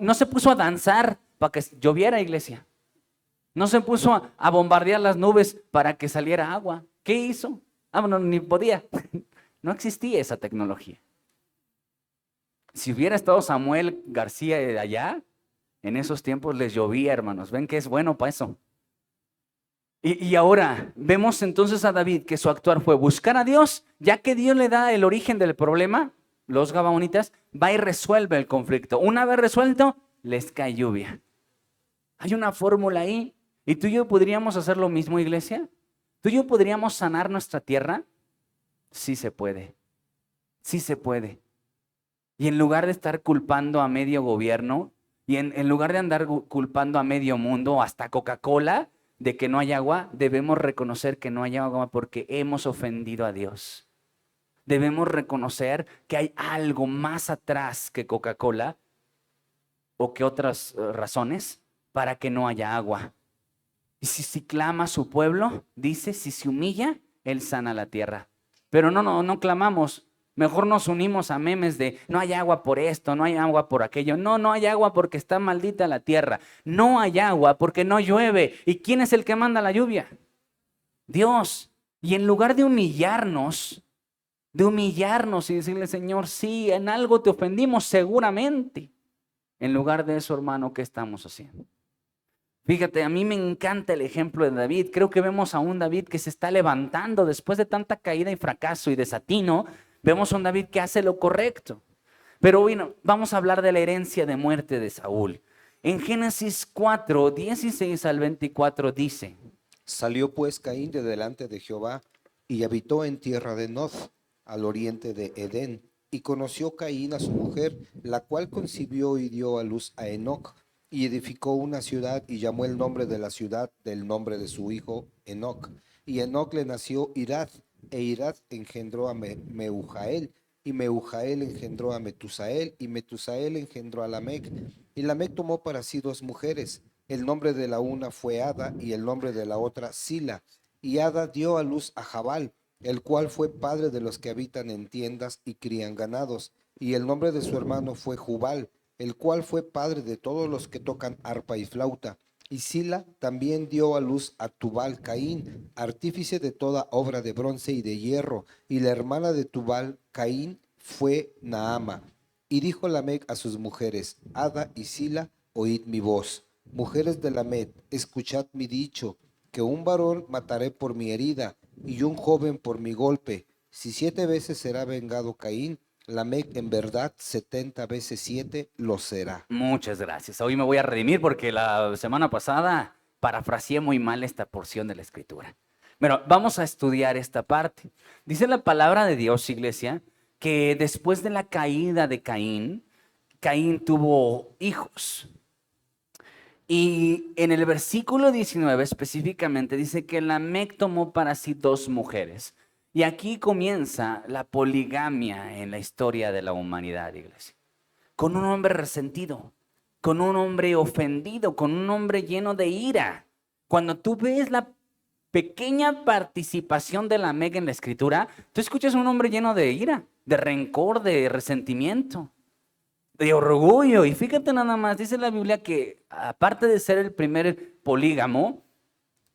No se puso a danzar para que lloviera, iglesia. No se puso a bombardear las nubes para que saliera agua. ¿Qué hizo? No, ni podía. No existía esa tecnología. Si hubiera estado Samuel García de allá, en esos tiempos les llovía, hermanos. Ven que es bueno para eso. Y ahora vemos entonces a David que su actuar fue buscar a Dios, ya que Dios le da el origen del problema, los gabaonitas, va y resuelve el conflicto. Una vez resuelto, les cae lluvia. Hay una fórmula ahí. ¿Y tú y yo podríamos hacer lo mismo, iglesia? ¿Tú y yo podríamos sanar nuestra tierra? Sí se puede. Sí se puede. Y en lugar de estar culpando a medio gobierno, y en lugar de andar culpando a medio mundo, hasta Coca-Cola, de que no hay agua, debemos reconocer que no hay agua porque hemos ofendido a Dios. Debemos reconocer que hay algo más atrás que Coca-Cola o que otras razones para que no haya agua. Y si clama a su pueblo, dice, si se humilla, Él sana la tierra. Pero no clamamos. Mejor nos unimos a memes de no hay agua por esto, no hay agua por aquello. No hay agua porque está maldita la tierra. No hay agua porque no llueve. ¿Y quién es el que manda la lluvia? Dios. Y en lugar de humillarnos y decirle, Señor, sí, en algo te ofendimos seguramente. En lugar de eso, hermano, ¿qué estamos haciendo? Fíjate, a mí me encanta el ejemplo de David. Creo que vemos a un David que se está levantando después de tanta caída y fracaso y desatino. Vemos a un David que hace lo correcto. Pero bueno, vamos a hablar de la herencia de muerte de Saúl. En Génesis 4, 16 al 24 dice: Salió pues Caín de delante de Jehová y habitó en tierra de Nod, al oriente de Edén. Y conoció Caín a su mujer, la cual concibió y dio a luz a Enoc. Y edificó una ciudad y llamó el nombre de la ciudad del nombre de su hijo Enoc. Y Enoc le nació Irad, e Irad engendró a Meujael, y Meujael engendró a Metusael, y Metusael engendró a Lamec. Y Lamec tomó para sí dos mujeres. El nombre de la una fue Ada, y el nombre de la otra Sila. Y Ada dio a luz a Jabal, el cual fue padre de los que habitan en tiendas y crían ganados. Y el nombre de su hermano fue Jubal, el cual fue padre de todos los que tocan arpa y flauta. Y Sila también dio a luz a Tubal Caín, artífice de toda obra de bronce y de hierro, y la hermana de Tubal Caín fue Naama. Y dijo Lamec a sus mujeres, Ada y Sila, oíd mi voz. Mujeres de Lamec, escuchad mi dicho, que un varón mataré por mi herida, y un joven por mi golpe. Si 7 veces será vengado Caín, Lamec en verdad 70 veces 7 lo será. Muchas gracias. Hoy me voy a redimir porque la semana pasada parafraseé muy mal esta porción de la escritura. Pero vamos a estudiar esta parte. Dice la palabra de Dios, iglesia, que después de la caída de Caín, Caín tuvo hijos. Y en el versículo 19 específicamente dice que Lamec tomó para sí 2 mujeres. Y aquí comienza la poligamia en la historia de la humanidad, iglesia. Con un hombre resentido, con un hombre ofendido, con un hombre lleno de ira. Cuando tú ves la pequeña participación de Lamec en la escritura, tú escuchas un hombre lleno de ira, de rencor, de resentimiento, de orgullo. Y fíjate nada más, dice la Biblia que aparte de ser el primer polígamo,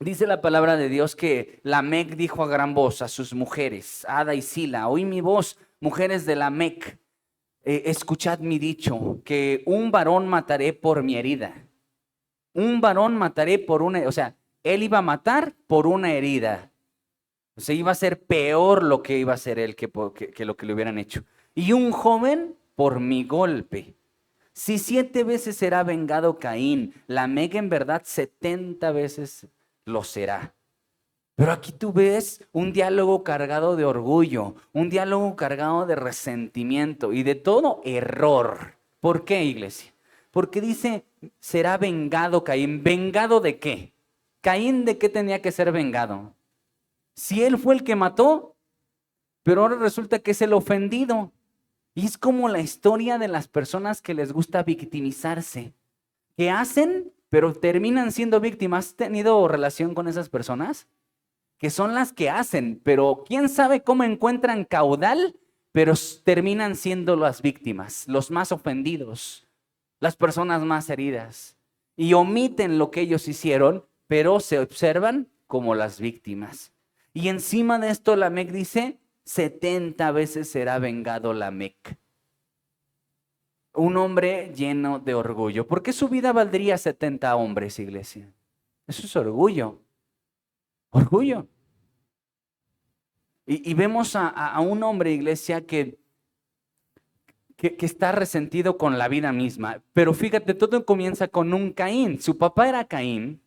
dice la palabra de Dios que Lamec dijo a gran voz a sus mujeres, Ada y Sila, oí mi voz, mujeres de Lamec, escuchad mi dicho, que un varón mataré por mi herida. Un varón mataré por una, o sea, él iba a matar por una herida. O sea, iba a ser peor lo que iba a hacer él que lo que le hubieran hecho. Y un joven por mi golpe. Si 7 veces será vengado Caín, Lamec en verdad 70 veces lo será. Pero aquí tú ves un diálogo cargado de orgullo, un diálogo cargado de resentimiento y de todo error. ¿Por qué, iglesia? Porque dice, será vengado Caín. ¿Vengado de qué? Caín, ¿de qué tenía que ser vengado? Si él fue el que mató, pero ahora resulta que es el ofendido. Y es como la historia de las personas que les gusta victimizarse, que hacen, pero terminan siendo víctimas. ¿Has tenido relación con esas personas? Que son las que hacen, pero quién sabe cómo encuentran caudal, pero terminan siendo las víctimas, los más ofendidos, las personas más heridas. Y omiten lo que ellos hicieron, pero se observan como las víctimas. Y encima de esto Lamec dice, 70 veces será vengado Lamec. Un hombre lleno de orgullo. ¿Por qué su vida valdría 70 hombres, iglesia? Eso es orgullo. Orgullo. Y vemos a un hombre, iglesia, que está resentido con la vida misma. Pero fíjate, todo comienza con un Caín. Su papá era Caín,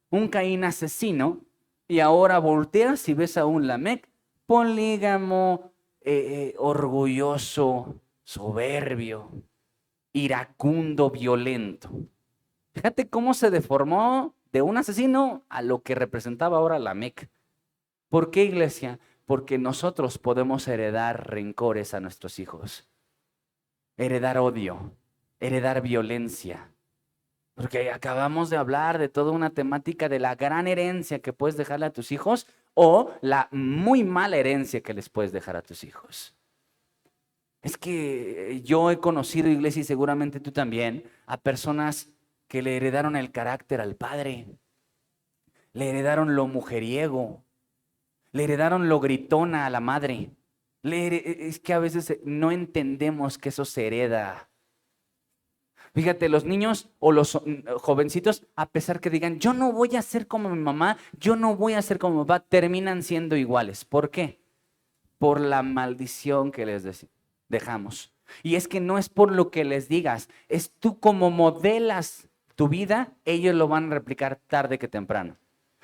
un Caín asesino, y ahora volteas y ves a un Lamec, polígamo, orgulloso, soberbio, iracundo, violento. Fíjate cómo se deformó de un asesino a lo que representaba ahora Lamec. ¿Por qué, iglesia? Porque nosotros podemos heredar rencores a nuestros hijos, heredar odio, heredar violencia. Porque acabamos de hablar de toda una temática de la gran herencia que puedes dejarle a tus hijos o la muy mala herencia que les puedes dejar a tus hijos. Es que yo he conocido, iglesia, y seguramente tú también, a personas que le heredaron el carácter al padre, le heredaron lo mujeriego, le heredaron lo gritona a la madre. Es que a veces no entendemos que eso se hereda. Fíjate, los niños o los jovencitos, a pesar que digan, yo no voy a ser como mi mamá, yo no voy a ser como mi papá, terminan siendo iguales. ¿Por qué? Por la maldición que les dejamos. Y es que no es por lo que les digas, es tú como modelas tu vida, ellos lo van a replicar tarde que temprano.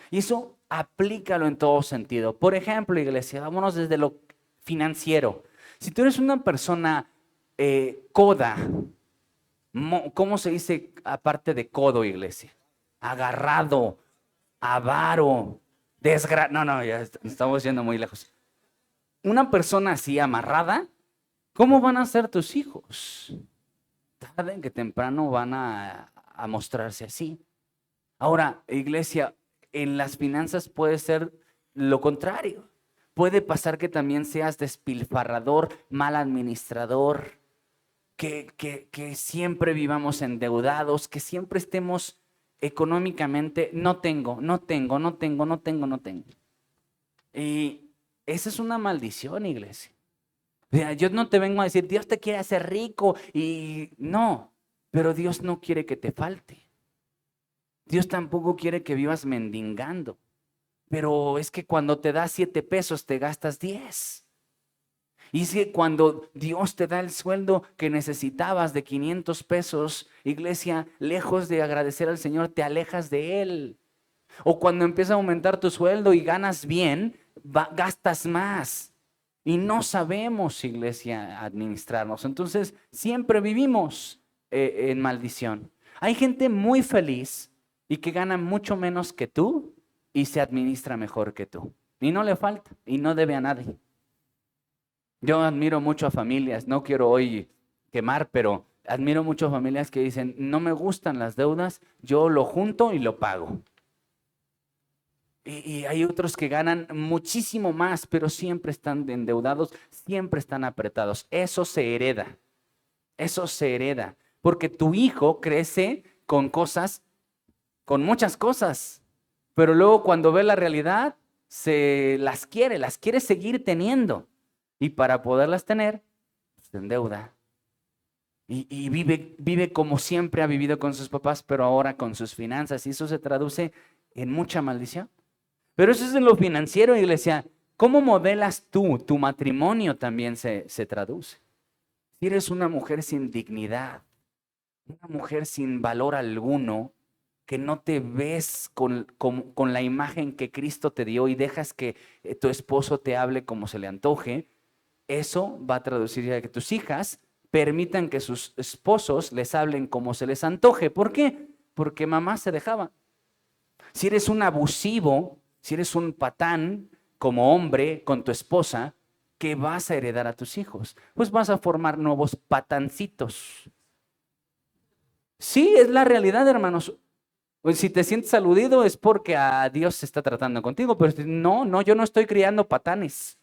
Y eso aplícalo en todo sentido. Por ejemplo, iglesia, vámonos desde lo financiero. Si tú eres una persona coda, ¿cómo se dice aparte de codo, iglesia? Agarrado, avaro, no, ya estamos yendo muy lejos. Una persona así amarrada, ¿cómo van a ser tus hijos? Tarde que temprano van a mostrarse así. Ahora, iglesia, en las finanzas puede ser lo contrario. Puede pasar que también seas despilfarrador, mal administrador, que siempre vivamos endeudados, que siempre estemos económicamente, no tengo. Y esa es una maldición, iglesia. Yo no te vengo a decir, Dios te quiere hacer rico, y no, pero Dios no quiere que te falte. Dios tampoco quiere que vivas mendigando. Pero es que cuando te da 7 pesos te gastas 10. Y es que cuando Dios te da el sueldo que necesitabas de 500 pesos, iglesia, lejos de agradecer al Señor, te alejas de Él. O cuando empieza a aumentar tu sueldo y ganas bien, gastas más. Y no sabemos, iglesia, administrarnos. Entonces, siempre vivimos en maldición. Hay gente muy feliz y que gana mucho menos que tú y se administra mejor que tú. Y no le falta y no debe a nadie. Yo admiro mucho a familias, no quiero hoy quemar, pero admiro mucho a familias que dicen, no me gustan las deudas, yo lo junto y lo pago. Y hay otros que ganan muchísimo más, pero siempre están endeudados, siempre están apretados. Eso se hereda, porque tu hijo crece con cosas, con muchas cosas, pero luego cuando ve la realidad, las quiere seguir teniendo. Y para poderlas tener, se endeuda. Y vive como siempre ha vivido con sus papás, pero ahora con sus finanzas. Y eso se traduce en mucha maldición. Pero eso es en lo financiero, iglesia. ¿Cómo modelas tú? Tu matrimonio también se traduce. Si eres una mujer sin dignidad, una mujer sin valor alguno, que no te ves con la imagen que Cristo te dio y dejas que tu esposo te hable como se le antoje, eso va a traducir a que tus hijas permitan que sus esposos les hablen como se les antoje. ¿Por qué? Porque mamá se dejaba. Si eres un abusivo, si eres un patán como hombre con tu esposa, ¿qué vas a heredar a tus hijos? Pues vas a formar nuevos patancitos. Sí, es la realidad, hermanos. Pues si te sientes aludido es porque a Dios se está tratando contigo, pero no, yo no estoy criando patanes.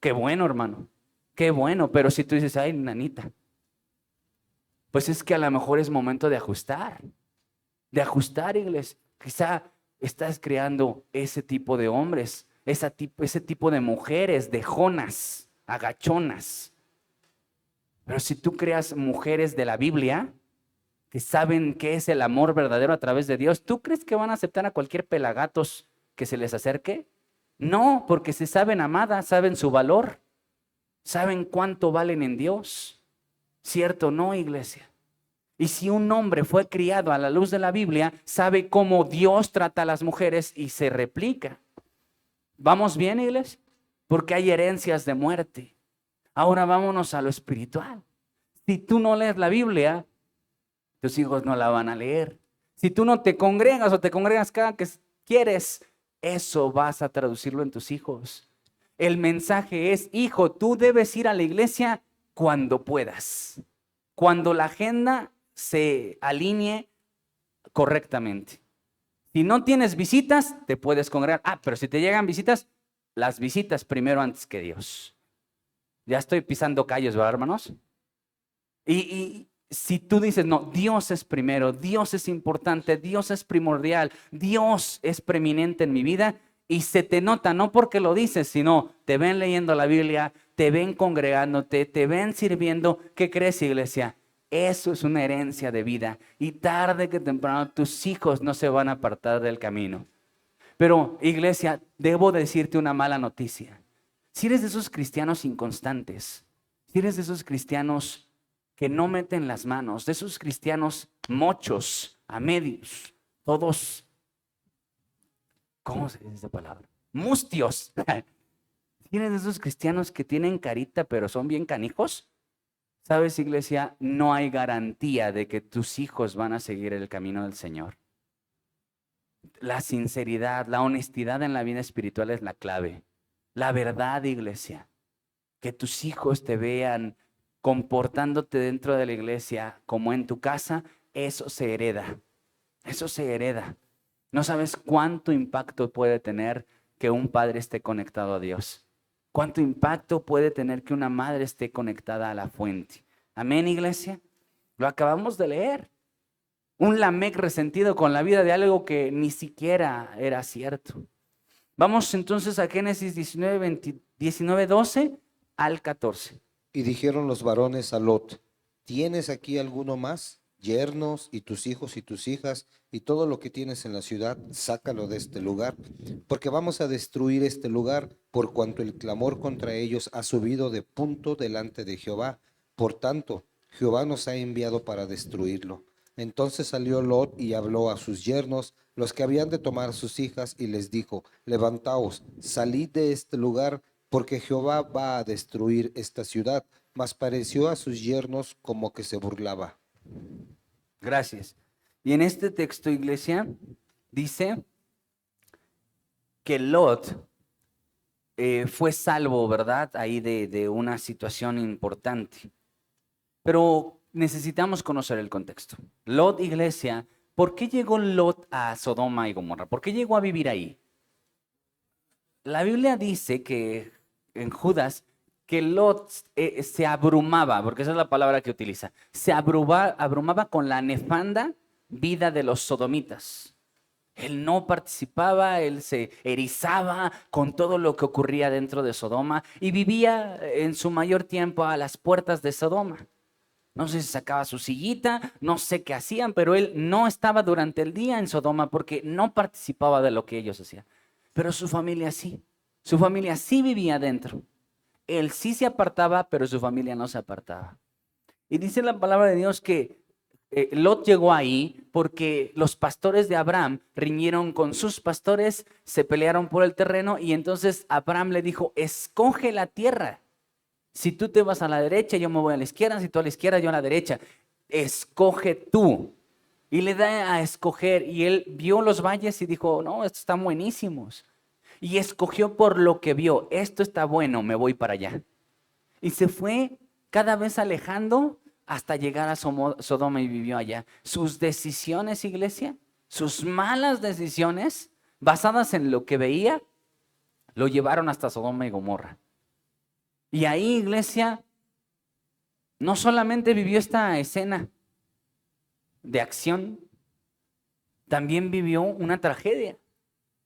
Qué bueno, hermano. Qué bueno, pero si tú dices, ay, nanita, pues es que a lo mejor es momento de ajustar, iglesia. Quizá estás creando ese tipo de hombres, ese tipo de mujeres, dejonas, agachonas. Pero si tú creas mujeres de la Biblia, que saben qué es el amor verdadero a través de Dios, ¿tú crees que van a aceptar a cualquier pelagatos que se les acerque? No, porque se saben amadas, saben su valor, saben cuánto valen en Dios. ¿Cierto o no, iglesia? Y si un hombre fue criado a la luz de la Biblia, sabe cómo Dios trata a las mujeres y se replica. ¿Vamos bien, iglesia? Porque hay herencias de muerte. Ahora vámonos a lo espiritual. Si tú no lees la Biblia, tus hijos no la van a leer. Si tú no te congregas o te congregas cada que quieres, eso vas a traducirlo en tus hijos. El mensaje es, hijo, tú debes ir a la iglesia cuando puedas, cuando la agenda se alinee correctamente. Si no tienes visitas, te puedes congregar. Pero si te llegan visitas, las visitas primero antes que Dios. Ya estoy pisando callos, ¿verdad, hermanos? Y si tú dices, no, Dios es primero, Dios es importante, Dios es primordial, Dios es preeminente en mi vida, y se te nota, no porque lo dices, sino te ven leyendo la Biblia, te ven congregándote, te ven sirviendo. ¿Qué crees, iglesia? Eso es una herencia de vida, y tarde que temprano tus hijos no se van a apartar del camino. Pero, iglesia, debo decirte una mala noticia. Si eres de esos cristianos inconstantes, si eres de esos cristianos que no meten las manos, de esos cristianos mochos, a medios, todos, ¿cómo se dice esa palabra? Mustios. Si eres de esos cristianos que tienen carita pero son bien canijos, sabes, iglesia, no hay garantía de que tus hijos van a seguir el camino del Señor. La sinceridad, la honestidad en la vida espiritual es la clave. La verdad, iglesia, que tus hijos te vean comportándote dentro de la iglesia como en tu casa, eso se hereda. Eso se hereda. No sabes cuánto impacto puede tener que un padre esté conectado a Dios. Cuánto impacto puede tener que una madre esté conectada a la fuente. Amén, iglesia. Lo acabamos de leer. Un Lamec resentido con la vida de algo que ni siquiera era cierto. Vamos entonces a Génesis 19, 12 al 14. Y dijeron los varones a Lot: ¿tienes aquí alguno más? Yernos y tus hijos y tus hijas y todo lo que tienes en la ciudad, sácalo de este lugar, porque vamos a destruir este lugar, por cuanto el clamor contra ellos ha subido de punto delante de Jehová. Por tanto, Jehová nos ha enviado para destruirlo. Entonces salió Lot y habló a sus yernos, los que habían de tomar sus hijas, y les dijo: levantaos, salid de este lugar, porque Jehová va a destruir esta ciudad. Mas pareció a sus yernos como que se burlaba. Gracias. Y en este texto, iglesia, dice que Lot fue salvo, ¿verdad? Ahí de una situación importante. Pero necesitamos conocer el contexto. Lot, iglesia, ¿por qué llegó Lot a Sodoma y Gomorra? ¿Por qué llegó a vivir ahí? La Biblia dice que en Judas, que Lot se abrumaba, porque esa es la palabra que utiliza, se abrumaba con la nefanda vida de los sodomitas. Él no participaba, él se erizaba con todo lo que ocurría dentro de Sodoma y vivía en su mayor tiempo a las puertas de Sodoma. No sé si sacaba su sillita, no sé qué hacían, pero él no estaba durante el día en Sodoma porque no participaba de lo que ellos hacían. Pero su familia sí vivía dentro. Él sí se apartaba, pero su familia no se apartaba. Y dice la palabra de Dios que Lot llegó ahí porque los pastores de Abraham riñeron con sus pastores, se pelearon por el terreno y entonces Abraham le dijo, escoge la tierra. Si tú te vas a la derecha, yo me voy a la izquierda, si tú a la izquierda, yo a la derecha. Escoge tú. Y le da a escoger y él vio los valles y dijo, no, estos están buenísimos. Y escogió por lo que vio, esto está bueno, me voy para allá. Y se fue cada vez alejando hasta llegar a Sodoma y vivió allá. Sus decisiones, iglesia, sus malas decisiones, basadas en lo que veía, lo llevaron hasta Sodoma y Gomorra. Y ahí, iglesia, no solamente vivió esta escena de acción, también vivió una tragedia,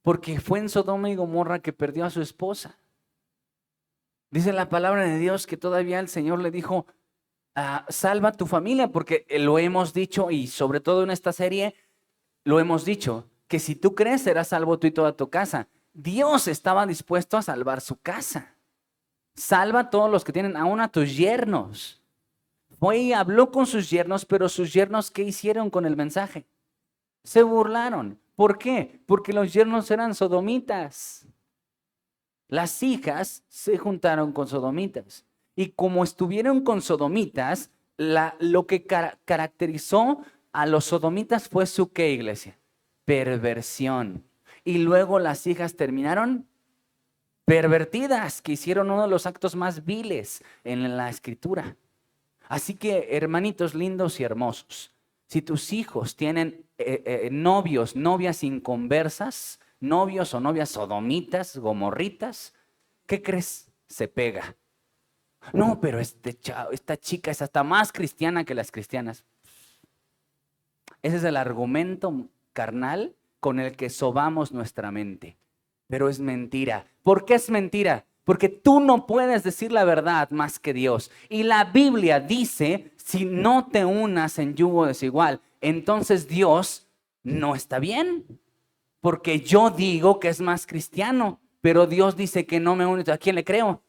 porque fue en Sodoma y Gomorra que perdió a su esposa. Dice la palabra de Dios que todavía el Señor le dijo, salva a tu familia, porque lo hemos dicho y sobre todo en esta serie lo hemos dicho, que si tú crees serás salvo tú y toda tu casa. Dios estaba dispuesto a salvar su casa. Salva a todos los que tienen, aún a tus yernos. Fue y habló con sus yernos, pero sus yernos, ¿qué hicieron con el mensaje? Se burlaron. ¿Por qué? Porque los yernos eran sodomitas. Las hijas se juntaron con sodomitas. Y como estuvieron con sodomitas, lo que caracterizó a los sodomitas fue su ¿qué, iglesia? Perversión. Y luego las hijas terminaron pervertidas, que hicieron uno de los actos más viles en la escritura. Así que, hermanitos lindos y hermosos, si tus hijos tienen novios, novias inconversas, novios o novias sodomitas, gomorritas, ¿qué crees? Se pega. No, pero esta chica es hasta más cristiana que las cristianas. Ese es el argumento carnal con el que sobamos nuestra mente. Pero es mentira. ¿Por qué es mentira? Porque tú no puedes decir la verdad más que Dios. Y la Biblia dice, si no te unas en yugo desigual, entonces Dios no está bien. Porque yo digo que es más cristiano, pero Dios dice que no me une. ¿A quién le creo?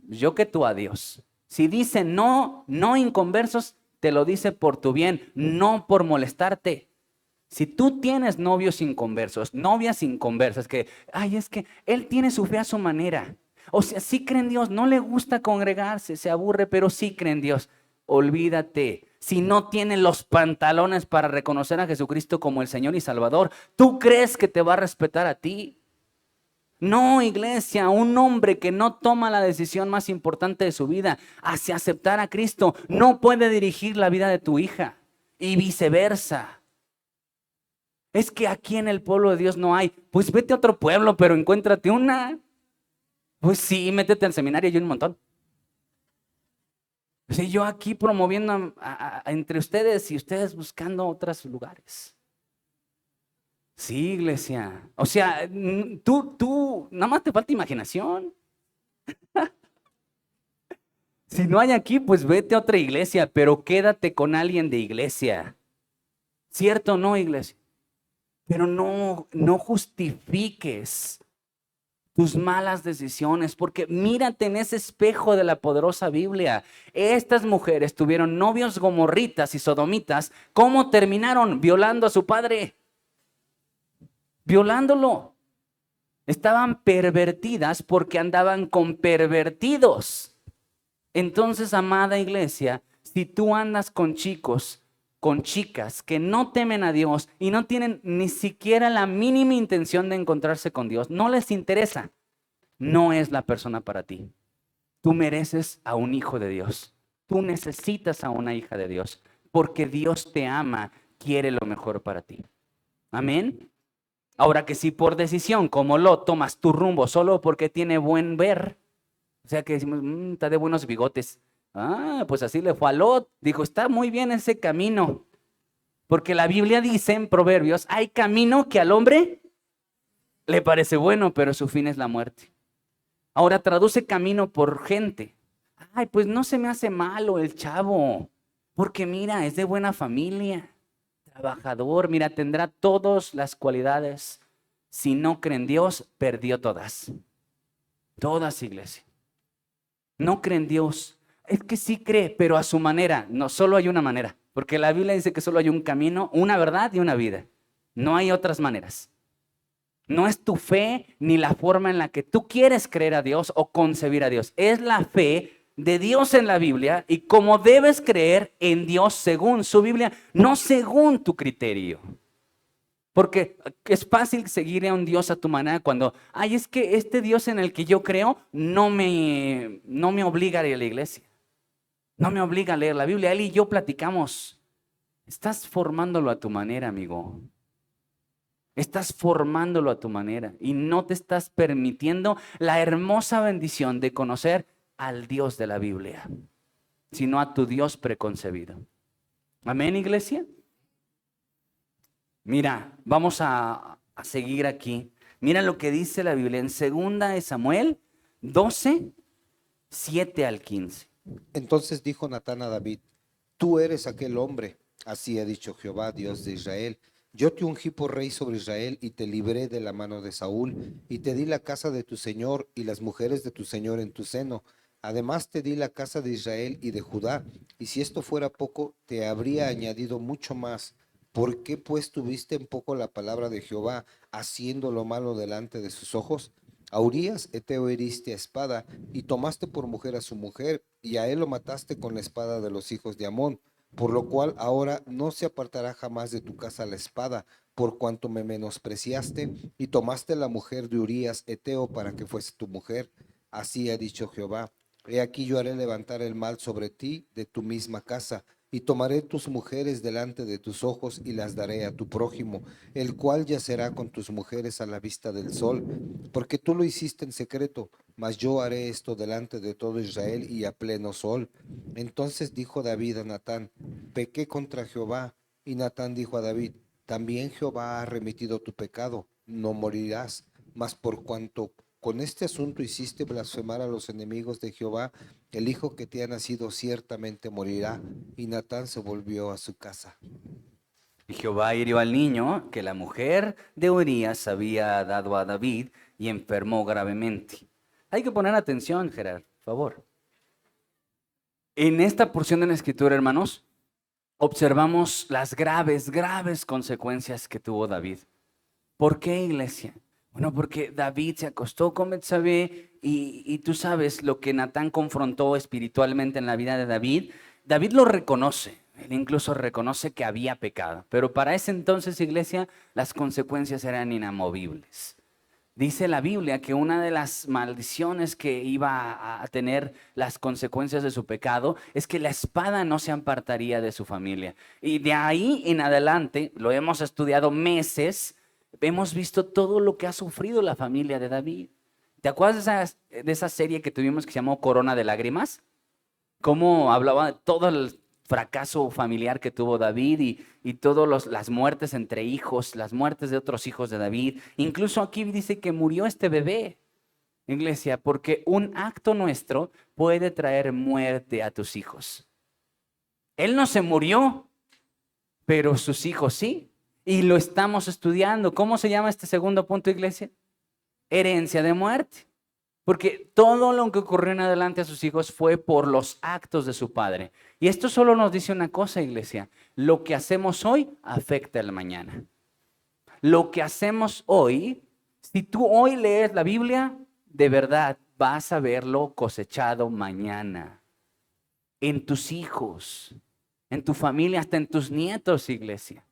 Yo que tú a Dios. Si dice no, no inconversos, te lo dice por tu bien, no por molestarte. Si tú tienes novios inconversos, novias inconversas, que, es que él tiene su fe a su manera. O sea, sí cree en Dios, no le gusta congregarse, se aburre, pero sí cree en Dios. Olvídate. Si no tiene los pantalones para reconocer a Jesucristo como el Señor y Salvador, ¿tú crees que te va a respetar a ti? No, iglesia, un hombre que no toma la decisión más importante de su vida hacia aceptar a Cristo, no puede dirigir la vida de tu hija y viceversa. Es que aquí en el pueblo de Dios no hay. Pues vete a otro pueblo, pero encuéntrate una. Pues sí, métete al seminario y un montón. Sí, yo aquí promoviendo entre ustedes y ustedes buscando otros lugares. Sí, iglesia. O sea, tú, nada más te falta imaginación. Si no hay aquí, pues vete a otra iglesia, pero quédate con alguien de iglesia. ¿Cierto o no, iglesia? Pero no justifiques tus malas decisiones, porque mírate en ese espejo de la poderosa Biblia. Estas mujeres tuvieron novios gomorritas y sodomitas. ¿Cómo terminaron? Violando a su padre. Violándolo. Estaban pervertidas porque andaban con pervertidos. Entonces, amada iglesia, si tú andas con chicos, con chicas que no temen a Dios y no tienen ni siquiera la mínima intención de encontrarse con Dios, no les interesa, no es la persona para ti. Tú mereces a un hijo de Dios. Tú necesitas a una hija de Dios, porque Dios te ama, quiere lo mejor para ti. Amén. Ahora que si por decisión, como Lot, tomas tu rumbo solo porque tiene buen ver, o sea que decimos, está de buenos bigotes. Pues así le fue a Lot. Dijo, está muy bien ese camino. Porque la Biblia dice en Proverbios, hay camino que al hombre le parece bueno, pero su fin es la muerte. Ahora traduce camino por gente. Pues no se me hace malo el chavo, porque mira, es de buena familia, trabajador, mira, tendrá todas las cualidades. Si no cree en Dios, perdió todas. Todas, iglesia. No cree en Dios. Es que sí cree, pero a su manera. No, solo hay una manera. Porque la Biblia dice que solo hay un camino, una verdad y una vida. No hay otras maneras. No es tu fe ni la forma en la que tú quieres creer a Dios o concebir a Dios. Es la fe de Dios en la Biblia y cómo debes creer en Dios según su Biblia, no según tu criterio. Porque es fácil seguir a un Dios a tu manera cuando, ay, es que este Dios en el que yo creo no me obliga a ir a la iglesia. No me obliga a leer la Biblia. Él y yo platicamos. Estás formándolo a tu manera, amigo. Estás formándolo a tu manera y no te estás permitiendo la hermosa bendición de conocer al Dios de la Biblia, sino a tu Dios preconcebido. Amén, iglesia. Mira, vamos a seguir aquí. Mira lo que dice la Biblia en 2 de Samuel 12, 7 al 15. Entonces dijo Natán a David: Tú eres aquel hombre, así ha dicho Jehová, Dios de Israel. Yo te ungí por rey sobre Israel y te libré de la mano de Saúl, y te di la casa de tu señor y las mujeres de tu señor en tu seno. Además te di la casa de Israel y de Judá, y si esto fuera poco, te habría añadido mucho más. ¿Por qué pues tuviste en poco la palabra de Jehová, haciendo lo malo delante de sus ojos? A Urías Eteo heriste a espada, y tomaste por mujer a su mujer, y a él lo mataste con la espada de los hijos de Amón, por lo cual ahora no se apartará jamás de tu casa la espada, por cuanto me menospreciaste, y tomaste la mujer de Urías Eteo para que fuese tu mujer. Así ha dicho Jehová: He aquí yo haré levantar el mal sobre ti de tu misma casa, y tomaré tus mujeres delante de tus ojos y las daré a tu prójimo, el cual yacerá con tus mujeres a la vista del sol, porque tú lo hiciste en secreto, mas yo haré esto delante de todo Israel y a pleno sol. Entonces dijo David a Natán: Pequé contra Jehová. Y Natán dijo a David: También Jehová ha remitido tu pecado, no morirás. Mas por cuanto con este asunto hiciste blasfemar a los enemigos de Jehová, el hijo que te ha nacido ciertamente morirá. Y Natán se volvió a su casa. Y Jehová hirió al niño que la mujer de Urías había dado a David y enfermó gravemente. Hay que poner atención, Gerard, por favor. En esta porción de la Escritura, hermanos, observamos las graves consecuencias que tuvo David. ¿Por qué, iglesia? Bueno, porque David se acostó con Betsabé y tú sabes lo que Natán confrontó espiritualmente en la vida de David. David lo reconoce, él incluso reconoce que había pecado, pero para ese entonces, iglesia, las consecuencias eran inamovibles. Dice la Biblia que una de las maldiciones que iba a tener las consecuencias de su pecado es que la espada no se apartaría de su familia. Y de ahí en adelante, lo hemos estudiado meses, hemos visto todo lo que ha sufrido la familia de David. ¿Te acuerdas de esa serie que tuvimos que se llamó Corona de Lágrimas? Cómo hablaba de todo el fracaso familiar que tuvo David y todas las muertes entre hijos, las muertes de otros hijos de David. Incluso aquí dice que murió este bebé, iglesia, porque un acto nuestro puede traer muerte a tus hijos. Él no se murió, pero sus hijos sí. Y lo estamos estudiando. ¿Cómo se llama este segundo punto, iglesia? Herencia de muerte. Porque todo lo que ocurrió en adelante a sus hijos fue por los actos de su padre. Y esto solo nos dice una cosa, iglesia. Lo que hacemos hoy afecta el mañana. Lo que hacemos hoy, si tú hoy lees la Biblia, de verdad vas a verlo cosechado mañana. En tus hijos, en tu familia, hasta en tus nietos, iglesia.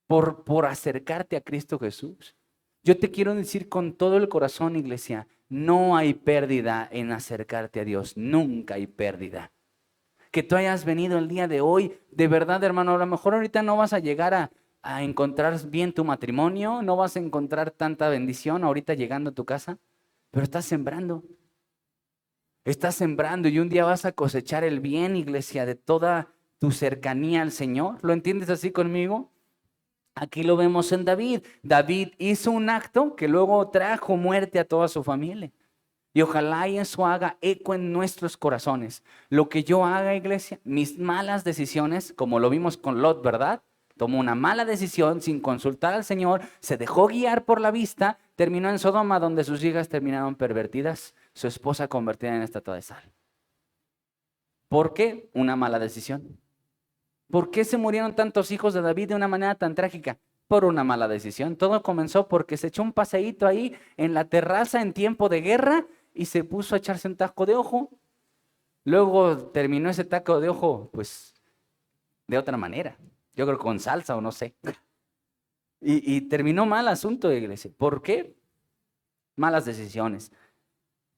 Por acercarte a Cristo Jesús. Yo te quiero decir con todo el corazón, iglesia, no hay pérdida en acercarte a Dios, nunca hay pérdida. Que tú hayas venido el día de hoy, de verdad, hermano, a lo mejor ahorita no vas a llegar a encontrar bien tu matrimonio, no vas a encontrar tanta bendición ahorita llegando a tu casa, pero estás sembrando. Estás sembrando y un día vas a cosechar el bien, iglesia, de toda tu cercanía al Señor. ¿Lo entiendes así conmigo? Aquí lo vemos en David. David hizo un acto que luego trajo muerte a toda su familia. Y ojalá y eso haga eco en nuestros corazones. Lo que yo haga, iglesia, mis malas decisiones, como lo vimos con Lot, ¿verdad? Tomó una mala decisión sin consultar al Señor, se dejó guiar por la vista, terminó en Sodoma, donde sus hijas terminaron pervertidas, su esposa convertida en estatua de sal. ¿Por qué? Una mala decisión. ¿Por qué se murieron tantos hijos de David de una manera tan trágica? Por una mala decisión. Todo comenzó porque se echó un paseíto ahí en la terraza en tiempo de guerra y se puso a echarse un taco de ojo. Luego terminó ese taco de ojo, pues, de otra manera. Yo creo con salsa o no sé. Y terminó mal el asunto, iglesia. ¿Por qué? Malas decisiones.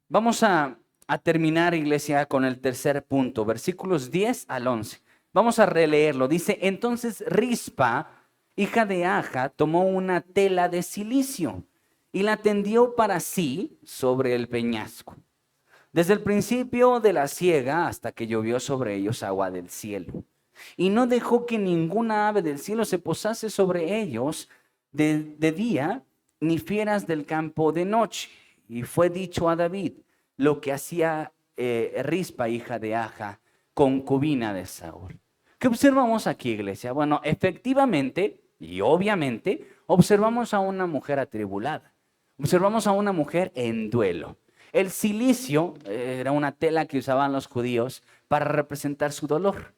Vamos a terminar, iglesia, con el tercer punto, versículos 10 al 11. Vamos a releerlo. Dice, entonces Rispa, hija de Aja, tomó una tela de cilicio y la tendió para sí sobre el peñasco. Desde el principio de la siega hasta que llovió sobre ellos agua del cielo. Y no dejó que ninguna ave del cielo se posase sobre ellos de día, ni fieras del campo de noche. Y fue dicho a David lo que hacía Rispa, hija de Aja, concubina de Saúl. ¿Qué observamos aquí, iglesia? Bueno, efectivamente y obviamente observamos a una mujer atribulada. Observamos a una mujer en duelo. El cilicio era una tela que usaban los judíos para representar su dolor.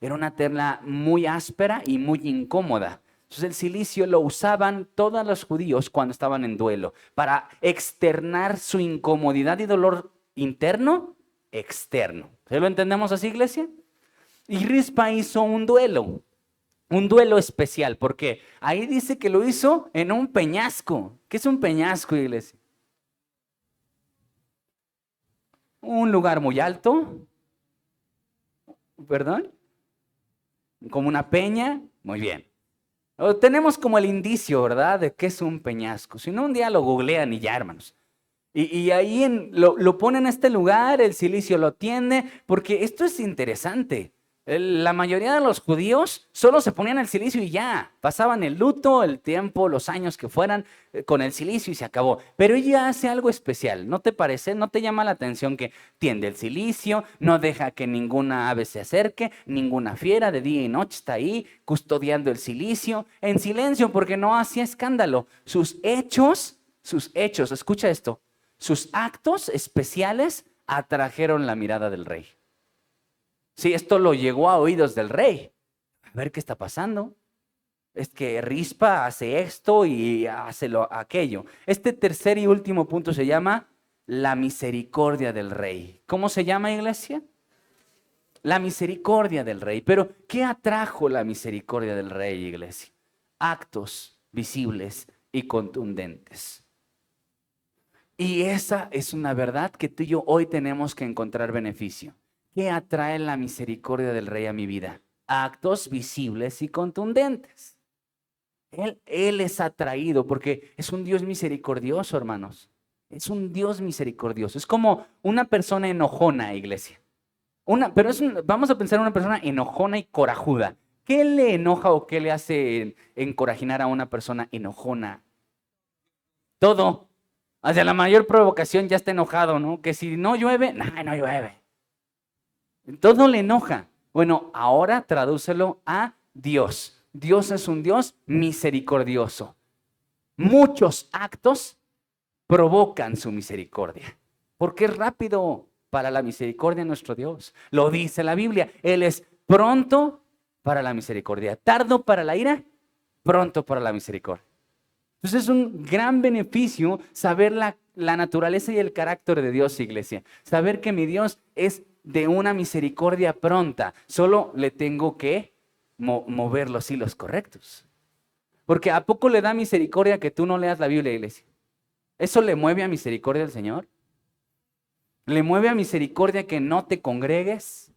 Era una tela muy áspera y muy incómoda. Entonces el cilicio lo usaban todos los judíos cuando estaban en duelo, para externar su incomodidad y dolor interno, externo. ¿Se lo entendemos así, iglesia? Y Rispa hizo un duelo especial, porque ahí dice que lo hizo en un peñasco. ¿Qué es un peñasco, iglesia? Un lugar muy alto, ¿perdón? Como una peña, muy bien. Tenemos como el indicio, ¿verdad?, de qué es un peñasco. Si no, un día lo googlean y ya, hermanos. Y ahí lo ponen en este lugar, el cilicio lo tiende, porque esto es interesante. La mayoría de los judíos solo se ponían el cilicio y ya, pasaban el luto, el tiempo, los años que fueran con el cilicio y se acabó. Pero ella hace algo especial, ¿no te parece? ¿No te llama la atención que tiende el cilicio, no deja que ninguna ave se acerque, ninguna fiera de día y noche está ahí custodiando el cilicio, en silencio porque no hacía escándalo? Sus hechos, escucha esto, sus actos especiales atrajeron la mirada del rey. Sí, esto lo llegó a oídos del rey. A ver qué está pasando. Es que Rispa hace esto y hace aquello. Este tercer y último punto se llama la misericordia del rey. ¿Cómo se llama, iglesia? La misericordia del rey. Pero, ¿qué atrajo la misericordia del rey, iglesia? Actos visibles y contundentes. Y esa es una verdad que tú y yo hoy tenemos que encontrar beneficio. ¿Qué atrae la misericordia del rey a mi vida? Actos visibles y contundentes. Él es atraído porque es un Dios misericordioso, hermanos. Es un Dios misericordioso. Es como una persona enojona, iglesia. Vamos a pensar en una persona enojona y corajuda. ¿Qué le enoja o qué le hace encorajinar a una persona enojona? Todo. Hacia la mayor provocación ya está enojado, ¿no? Que si no llueve, no llueve. Todo le enoja. Bueno, ahora tradúcelo a Dios. Dios es un Dios misericordioso. Muchos actos provocan su misericordia, porque es rápido para la misericordia nuestro Dios. Lo dice la Biblia. Él es pronto para la misericordia, tardo para la ira, pronto para la misericordia. Entonces es un gran beneficio saber la naturaleza y el carácter de Dios, iglesia. Saber que mi Dios es de una misericordia pronta. Solo le tengo que mover los hilos correctos. Porque ¿a poco le da misericordia que tú no leas la Biblia, iglesia? ¿Eso le mueve a misericordia al Señor? ¿Le mueve a misericordia que no te congregues?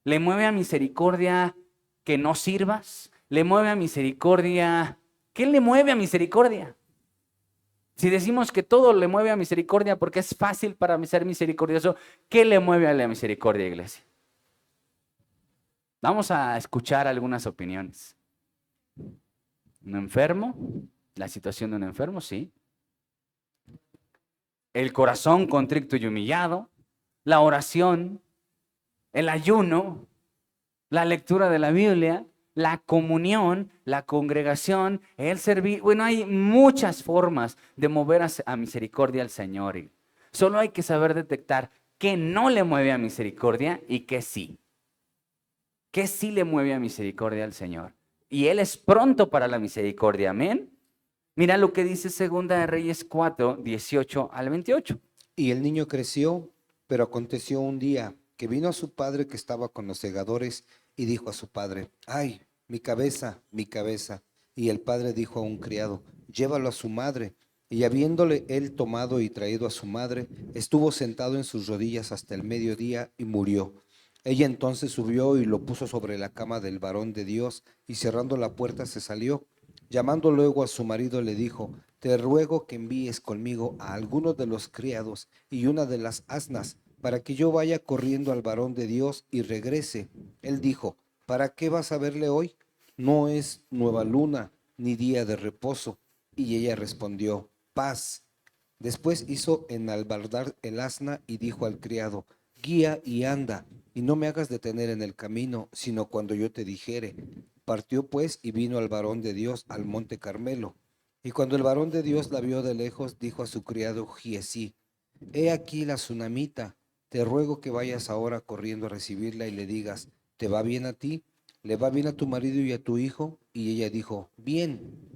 ¿Le mueve a misericordia que no sirvas? ¿Le mueve a misericordia? ¿Qué le mueve a misericordia? Si decimos que todo le mueve a misericordia porque es fácil para ser misericordioso, ¿qué le mueve a la misericordia, iglesia? Vamos a escuchar algunas opiniones. ¿Un enfermo? ¿La situación de un enfermo? Sí. El corazón contrito y humillado, la oración, el ayuno, la lectura de la Biblia, la comunión, la congregación, el servir. Bueno, hay muchas formas de mover a misericordia al Señor. Solo hay que saber detectar qué no le mueve a misericordia y qué sí. ¿Qué sí le mueve a misericordia al Señor? Y Él es pronto para la misericordia, amén. Mira lo que dice Segunda de Reyes 4, 18 al 28. Y el niño creció, pero aconteció un día que vino a su padre que estaba con los segadores y dijo a su padre: ¡Ay, mi cabeza, mi cabeza! Y el padre dijo a un criado: Llévalo a su madre. Y habiéndole él tomado y traído a su madre, estuvo sentado en sus rodillas hasta el mediodía y murió. Ella entonces subió y lo puso sobre la cama del varón de Dios, y cerrando la puerta se salió. Llamando luego a su marido le dijo: Te ruego que envíes conmigo a alguno de los criados y una de las asnas, para que yo vaya corriendo al varón de Dios y regrese. Él dijo: ¿Para qué vas a verle hoy? No es nueva luna ni día de reposo. Y ella respondió: Paz. Después hizo enalbardar el asna y dijo al criado: Guía y anda, y no me hagas detener en el camino, sino cuando yo te dijere. Partió pues y vino al varón de Dios al monte Carmelo. Y cuando el varón de Dios la vio de lejos, dijo a su criado Giesí: He aquí la tsunamita, te ruego que vayas ahora corriendo a recibirla y le digas: ¿Te va bien a ti? ¿Le va bien a tu marido y a tu hijo? Y ella dijo: Bien.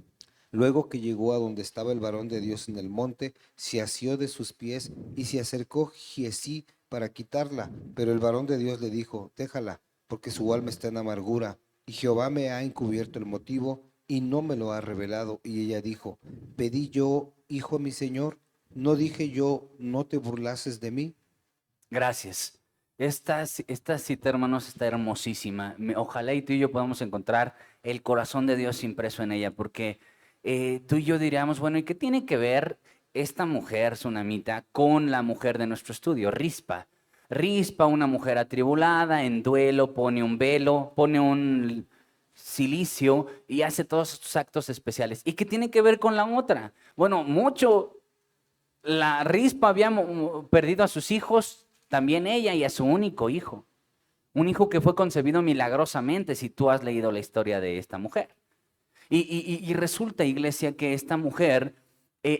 Luego que llegó a donde estaba el varón de Dios en el monte, se asió de sus pies y se acercó Giesí para quitarla. Pero el varón de Dios le dijo: Déjala, porque su alma está en amargura, y Jehová me ha encubierto el motivo y no me lo ha revelado. Y ella dijo: ¿Pedí yo hijo a mi señor? ¿No dije yo, no te burlases de mí? Gracias. Esta cita, hermanos, está hermosísima. Ojalá y tú y yo podamos encontrar el corazón de Dios impreso en ella, porque tú y yo diríamos, bueno, ¿y qué tiene que ver esta mujer sunamita con la mujer de nuestro estudio, Rispa? Rispa, una mujer atribulada, en duelo, pone un velo, pone un cilicio y hace todos estos actos especiales. ¿Y qué tiene que ver con la otra? Bueno, mucho. La Rispa había perdido a sus hijos, también ella, y a su único hijo. Un hijo que fue concebido milagrosamente, si tú has leído la historia de esta mujer. Y resulta, iglesia, que esta mujer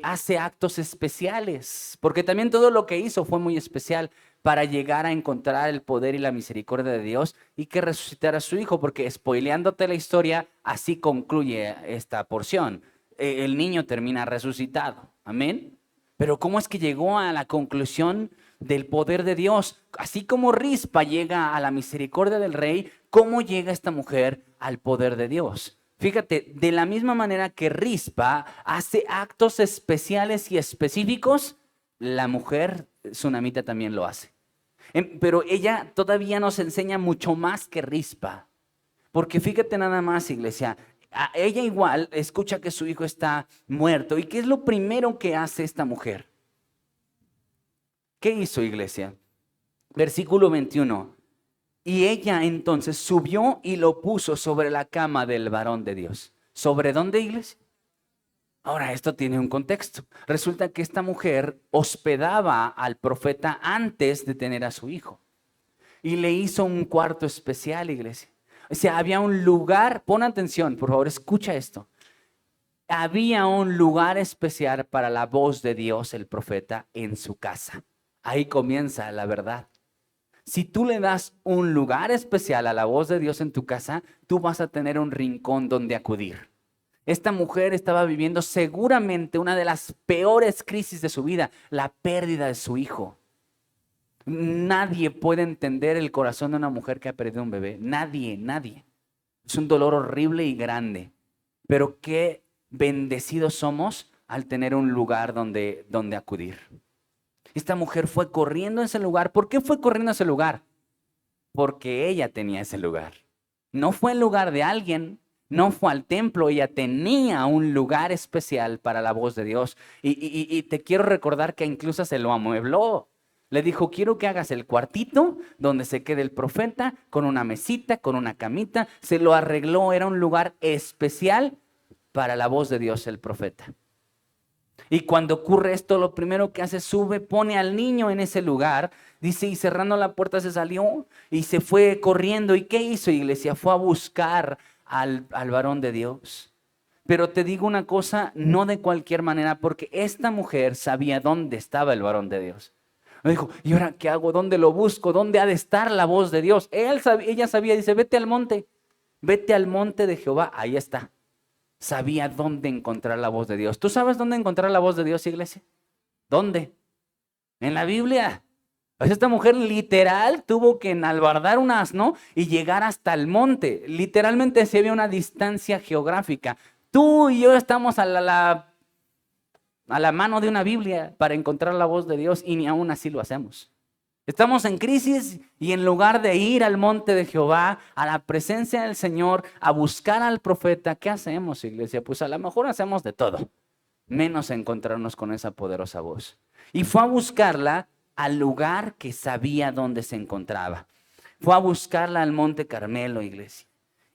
hace actos especiales, porque también todo lo que hizo fue muy especial para llegar a encontrar el poder y la misericordia de Dios y que resucitara a su hijo, porque spoileándote la historia, así concluye esta porción. El niño termina resucitado. Amén. Pero ¿cómo es que llegó a la conclusión del poder de Dios? Así como Rispa llega a la misericordia del rey, ¿cómo llega esta mujer al poder de Dios? Fíjate, de la misma manera que Rispa hace actos especiales y específicos, la mujer sunamita también lo hace. Pero ella todavía nos enseña mucho más que Rispa. Porque fíjate nada más, iglesia, ella igual escucha que su hijo está muerto. ¿Y qué es lo primero que hace esta mujer? ¿Qué hizo, iglesia? Versículo 21. Y ella entonces subió y lo puso sobre la cama del varón de Dios. ¿Sobre dónde, iglesia? Ahora, esto tiene un contexto. Resulta que esta mujer hospedaba al profeta antes de tener a su hijo. Y le hizo un cuarto especial, iglesia. O sea, había un lugar, pon atención, por favor, escucha esto. Había un lugar especial para la voz de Dios, el profeta, en su casa. Ahí comienza la verdad. Si tú le das un lugar especial a la voz de Dios en tu casa, tú vas a tener un rincón donde acudir. Esta mujer estaba viviendo seguramente una de las peores crisis de su vida, la pérdida de su hijo. Nadie puede entender el corazón de una mujer que ha perdido un bebé. Nadie, nadie. Es un dolor horrible y grande. Pero qué bendecidos somos al tener un lugar donde acudir. Esta mujer fue corriendo a ese lugar. ¿Por qué fue corriendo a ese lugar? Porque ella tenía ese lugar. No fue el lugar de alguien, no fue al templo, ella tenía un lugar especial para la voz de Dios. Y te quiero recordar que incluso se lo amuebló. Le dijo: quiero que hagas el cuartito donde se quede el profeta, con una mesita, con una camita. Se lo arregló, era un lugar especial para la voz de Dios, el profeta. Y cuando ocurre esto, lo primero que hace, sube, pone al niño en ese lugar, dice, y cerrando la puerta se salió y se fue corriendo. ¿Y qué hizo, iglesia? Fue a buscar al varón de Dios. Pero te digo una cosa, no de cualquier manera, porque esta mujer sabía dónde estaba el varón de Dios. No dijo, ¿y ahora qué hago? ¿Dónde lo busco? ¿Dónde ha de estar la voz de Dios? Ella sabía, dice, vete al monte de Jehová, ahí está. Sabía dónde encontrar la voz de Dios. ¿Tú sabes dónde encontrar la voz de Dios, iglesia? ¿Dónde? En la Biblia. Pues esta mujer literal tuvo que enalbardar un asno y llegar hasta el monte. Literalmente se ve una distancia geográfica. Tú y yo estamos a la mano de una Biblia para encontrar la voz de Dios y ni aún así lo hacemos. Estamos en crisis y en lugar de ir al monte de Jehová, a la presencia del Señor, a buscar al profeta, ¿qué hacemos, iglesia? Pues a lo mejor hacemos de todo, menos encontrarnos con esa poderosa voz. Y fue a buscarla al lugar que sabía dónde se encontraba. Fue a buscarla al monte Carmelo, iglesia.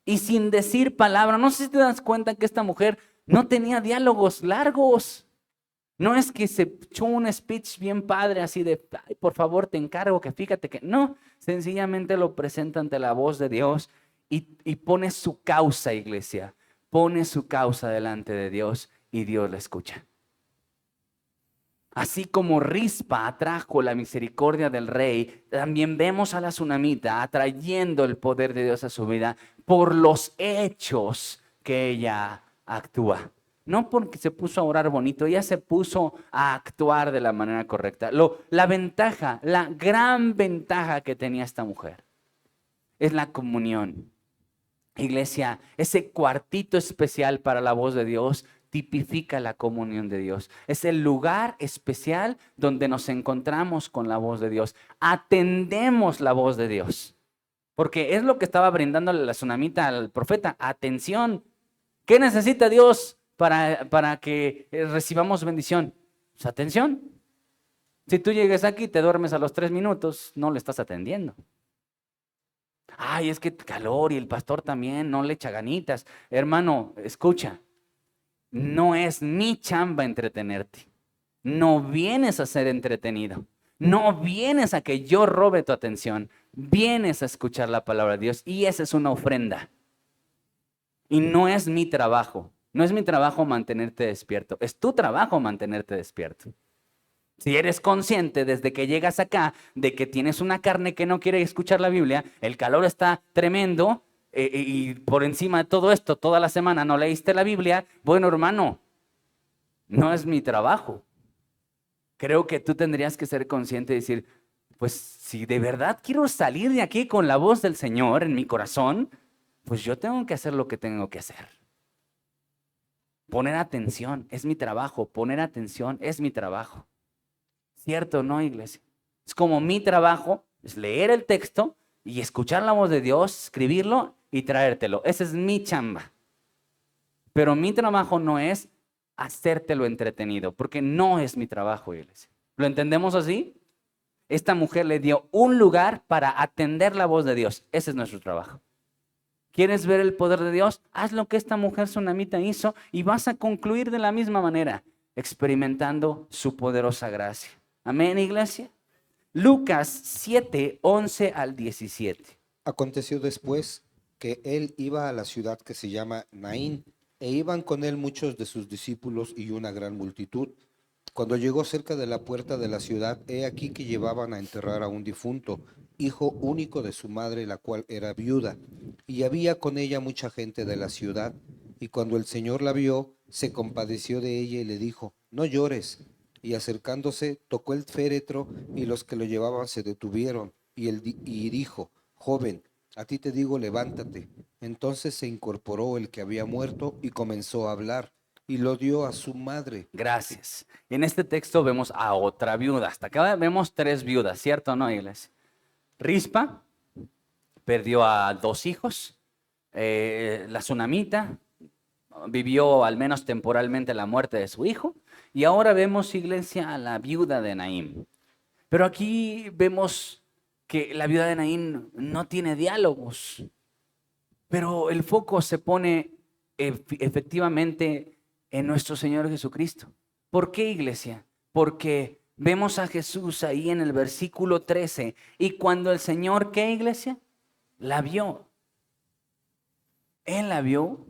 Y sin decir palabra, no sé si te das cuenta que esta mujer no tenía diálogos largos. No es que se echó un speech bien padre así de, ay, por favor te encargo que fíjate que no, sencillamente lo presenta ante la voz de Dios y pone su causa, iglesia, pone su causa delante de Dios y Dios la escucha. Así como Rispa atrajo la misericordia del rey, también vemos a la tsunamita atrayendo el poder de Dios a su vida por los hechos que ella actúa. No porque se puso a orar bonito, ella se puso a actuar de la manera correcta. La ventaja, la gran ventaja que tenía esta mujer es la comunión. Iglesia, ese cuartito especial para la voz de Dios tipifica la comunión de Dios. Es el lugar especial donde nos encontramos con la voz de Dios. Atendemos la voz de Dios. Porque es lo que estaba brindándole la tsunamita al profeta. Atención. ¿Qué necesita Dios para que recibamos bendición? Pues atención. Si tú llegues aquí y te duermes a los 3 minutos, no le estás atendiendo. Ay, es que calor y el pastor también no le echa ganitas. Hermano, escucha, no es mi chamba entretenerte. No vienes a ser entretenido. No vienes a que yo robe tu atención. Vienes a escuchar la palabra de Dios y esa es una ofrenda. Y no es mi trabajo. No es mi trabajo mantenerte despierto. Es tu trabajo mantenerte despierto. Si eres consciente desde que llegas acá de que tienes una carne que no quiere escuchar la Biblia, el calor está tremendo y por encima de todo esto, toda la semana no leíste la Biblia, bueno, hermano, no es mi trabajo. Creo que tú tendrías que ser consciente y decir, pues si de verdad quiero salir de aquí con la voz del Señor en mi corazón, pues yo tengo que hacer lo que tengo que hacer. Poner atención es mi trabajo, poner atención es mi trabajo. ¿Cierto o no, iglesia? Es como mi trabajo, es leer el texto y escuchar la voz de Dios, escribirlo y traértelo. Esa es mi chamba. Pero mi trabajo no es hacértelo entretenido, porque no es mi trabajo, iglesia. ¿Lo entendemos así? Esta mujer le dio un lugar para atender la voz de Dios. Ese es nuestro trabajo. ¿Quieres ver el poder de Dios? Haz lo que esta mujer tsunamita hizo y vas a concluir de la misma manera, experimentando su poderosa gracia. Amén, iglesia. Lucas 7, 11 al 17. Aconteció después que él iba a la ciudad que se llama Naín, e iban con él muchos de sus discípulos y una gran multitud. Cuando llegó cerca de la puerta de la ciudad, he aquí que llevaban a enterrar a un difunto, hijo único de su madre, la cual era viuda, y había con ella mucha gente de la ciudad. Y cuando el Señor la vio, se compadeció de ella y le dijo, no llores. Y acercándose, tocó el féretro, y los que lo llevaban se detuvieron, y dijo, joven, a ti te digo, levántate. Entonces se incorporó el que había muerto y comenzó a hablar, y lo dio a su madre. Gracias. En este texto vemos a otra viuda. Hasta acá vemos 3 viudas, ¿cierto o no, iglesia? Rispa perdió a 2 hijos. La tsunamita vivió al menos temporalmente la muerte de su hijo. Y ahora vemos, iglesia, a la viuda de Naín. Pero aquí vemos que la viuda de Naín no tiene diálogos. Pero el foco se pone efectivamente en nuestro Señor Jesucristo. ¿Por qué, iglesia? Porque vemos a Jesús ahí en el versículo 13. Y cuando el Señor, ¿qué, iglesia? La vio. Él la vio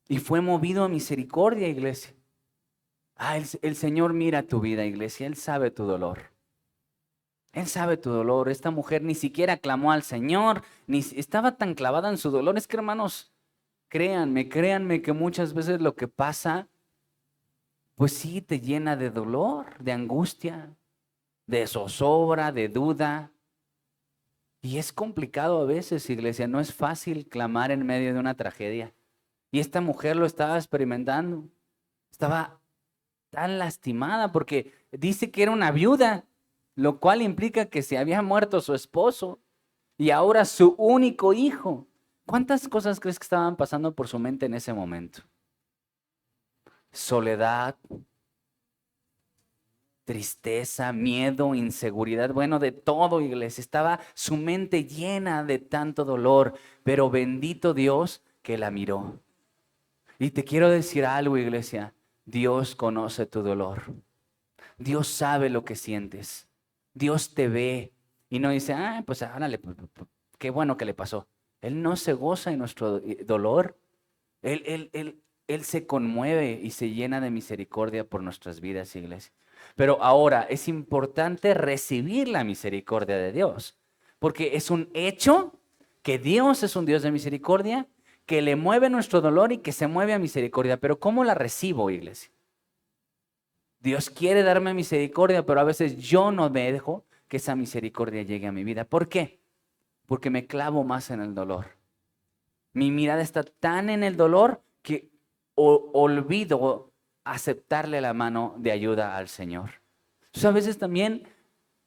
y fue movido a misericordia, iglesia. El Señor mira tu vida, iglesia. Él sabe tu dolor. Él sabe tu dolor. Esta mujer ni siquiera clamó al Señor, estaba tan clavada en su dolor. Es que, hermanos, créanme que muchas veces lo que pasa, pues sí, te llena de dolor, de angustia, de zozobra, de duda. Y es complicado a veces, iglesia, no es fácil clamar en medio de una tragedia. Y esta mujer lo estaba experimentando. Estaba tan lastimada porque dice que era una viuda, lo cual implica que se había muerto su esposo y ahora su único hijo. ¿Cuántas cosas crees que estaban pasando por su mente en ese momento? Soledad, tristeza, miedo, inseguridad, bueno, de todo, iglesia. Estaba su mente llena de tanto dolor, pero bendito Dios que la miró. Y te quiero decir algo, iglesia. Dios conoce tu dolor. Dios sabe lo que sientes. Dios te ve y no dice, pues árale, qué bueno que le pasó. Él no se goza en nuestro dolor. Él se conmueve y se llena de misericordia por nuestras vidas, iglesia. Pero ahora es importante recibir la misericordia de Dios, porque es un hecho que Dios es un Dios de misericordia, que le mueve nuestro dolor y que se mueve a misericordia. Pero ¿cómo la recibo, iglesia? Dios quiere darme misericordia, pero a veces yo no me dejo que esa misericordia llegue a mi vida. ¿Por qué? Porque me clavo más en el dolor. Mi mirada está tan en el dolor que olvido aceptarle la mano de ayuda al Señor. Entonces a veces también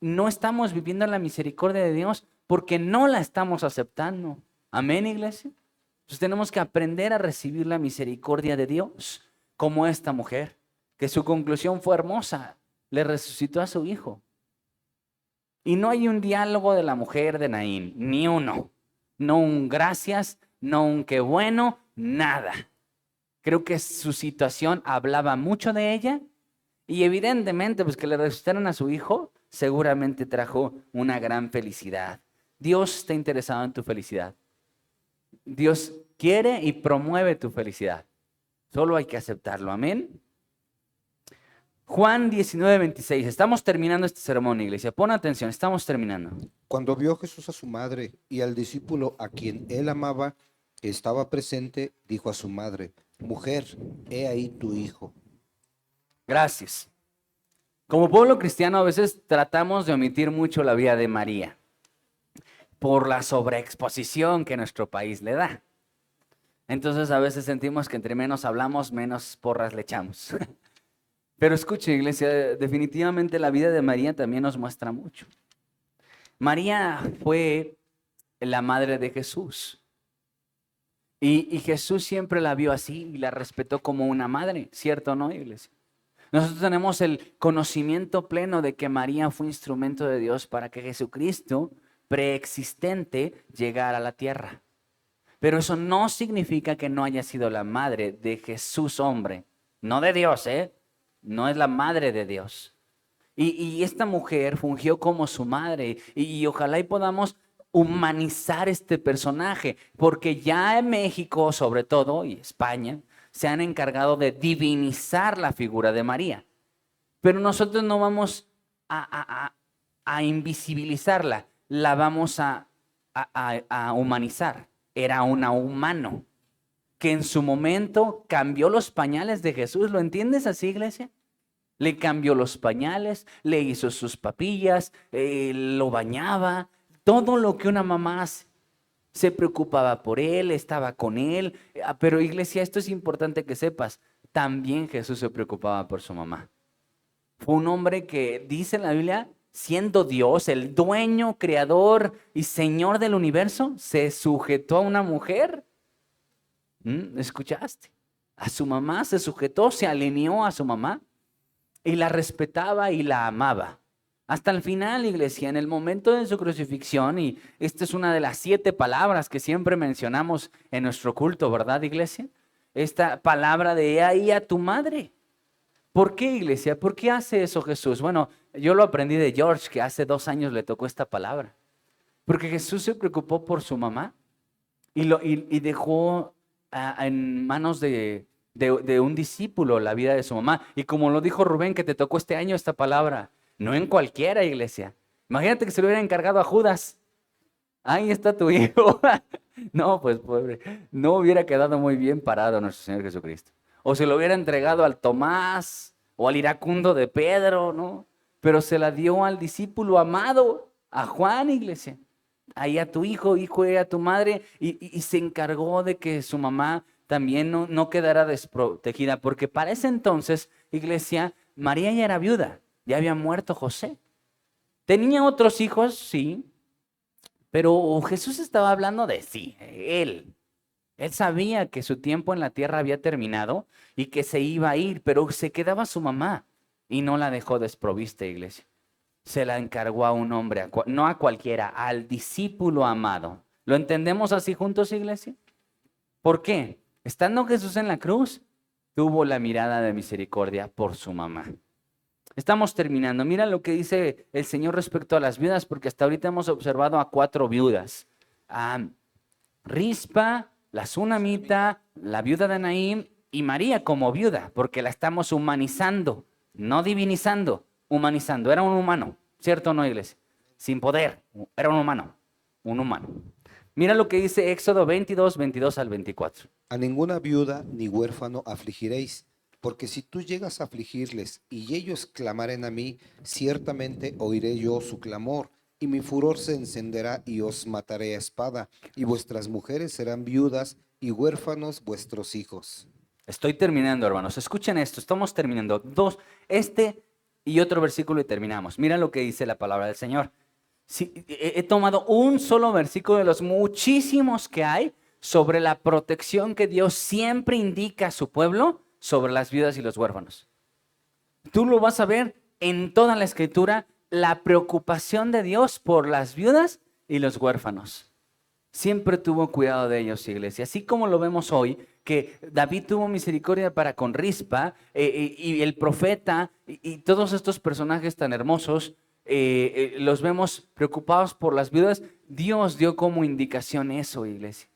no estamos viviendo la misericordia de Dios porque no la estamos aceptando. Amén, iglesia. Entonces tenemos que aprender a recibir la misericordia de Dios, como esta mujer, que su conclusión fue hermosa. Le resucitó a su hijo. Y no hay un diálogo de la mujer de Naín, ni uno. No un gracias, no un qué bueno, nada. Creo que su situación hablaba mucho de ella y evidentemente pues que le resucitaron a su hijo seguramente trajo una gran felicidad. Dios está interesado en tu felicidad. Dios quiere y promueve tu felicidad. Solo hay que aceptarlo. Amén. Juan 19:26. Estamos terminando este sermón, iglesia. Pon atención, estamos terminando. Cuando vio Jesús a su madre y al discípulo a quien él amaba, que estaba presente, dijo a su madre, mujer, he ahí tu hijo. Gracias. Como pueblo cristiano a veces tratamos de omitir mucho la vida de María por la sobreexposición que nuestro país le da. Entonces a veces sentimos que entre menos hablamos, menos porras le echamos. Pero escuche, iglesia, definitivamente la vida de María también nos muestra mucho. María fue la madre de Jesús. Y Jesús siempre la vio así y la respetó como una madre, ¿cierto o no, iglesia? Nosotros tenemos el conocimiento pleno de que María fue instrumento de Dios para que Jesucristo, preexistente, llegara a la tierra. Pero eso no significa que no haya sido la madre de Jesús hombre, no de Dios, no es la madre de Dios. Y esta mujer fungió como su madre y ojalá y podamos humanizar este personaje, porque ya en México sobre todo y España se han encargado de divinizar la figura de María. Pero nosotros no vamos a invisibilizarla, la vamos a humanizar. Era una humano que en su momento cambió los pañales de Jesús. ¿Lo entiendes así, iglesia? Le cambió los pañales, le hizo sus papillas, lo bañaba, todo lo que una mamá hace. Se preocupaba por él, estaba con él. Pero iglesia, esto es importante que sepas, también Jesús se preocupaba por su mamá. Fue un hombre que, dice la Biblia, siendo Dios, el dueño, creador y señor del universo, se sujetó a una mujer. ¿Escuchaste? A su mamá se sujetó, se alineó a su mamá y la respetaba y la amaba. Hasta el final, iglesia, en el momento de su crucifixión, y esta es una de las 7 palabras que siempre mencionamos en nuestro culto, ¿verdad, iglesia? Esta palabra de ahí a tu madre. ¿Por qué, iglesia? ¿Por qué hace eso Jesús? Bueno, yo lo aprendí de George, que hace 2 años le tocó esta palabra. Porque Jesús se preocupó por su mamá y dejó en manos de un discípulo la vida de su mamá. Y como lo dijo Rubén, que te tocó este año esta palabra, no en cualquiera, iglesia, Imagínate que se lo hubiera encargado a Judas. Ahí está tu hijo. No, pues pobre, no hubiera quedado muy bien parado nuestro Señor Jesucristo. O se lo hubiera entregado al Tomás o al iracundo de Pedro, ¿no? Pero se la dio al discípulo amado, a Juan, iglesia. Ahí a tu hijo, hijo, a tu madre, y se encargó de que su mamá también no quedara desprotegida, porque para ese entonces, iglesia, María ya era viuda, ya había muerto José. Tenía otros hijos, sí, pero Jesús estaba hablando de sí, él. Él sabía que su tiempo en la tierra había terminado y que se iba a ir, pero se quedaba su mamá y no la dejó desprovista, iglesia. Se la encargó a un hombre, no a cualquiera, al discípulo amado. ¿Lo entendemos así juntos, iglesia? ¿Por qué? Estando Jesús en la cruz, tuvo la mirada de misericordia por su mamá. Estamos terminando. Mira lo que dice el Señor respecto a las viudas, porque hasta ahorita hemos observado a 4 viudas. Rispa, la Sunamita, la viuda de Naín y María como viuda, porque la estamos humanizando, no divinizando, humanizando. Era un humano, ¿cierto o no, iglesia? Sin poder, era un humano, un humano. Mira lo que dice Éxodo 22, 22 al 24. A ninguna viuda ni huérfano afligiréis, porque si tú llegas a afligirles y ellos clamaren a mí, ciertamente oiré yo su clamor, y mi furor se encenderá y os mataré a espada, y vuestras mujeres serán viudas y huérfanos vuestros hijos. Estoy terminando, hermanos. Escuchen esto, estamos terminando. Este y otro versículo y terminamos. Mira lo que dice la palabra del Señor. Sí, he tomado un solo versículo de los muchísimos que hay sobre la protección que Dios siempre indica a su pueblo sobre las viudas y los huérfanos. Tú lo vas a ver en toda la Escritura, la preocupación de Dios por las viudas y los huérfanos. Siempre tuvo cuidado de ellos, iglesia. Así como lo vemos hoy, que David tuvo misericordia para con Rispa, y el profeta, y todos estos personajes tan hermosos, los vemos preocupados por las viudas. Dios dio como indicación eso, iglesia.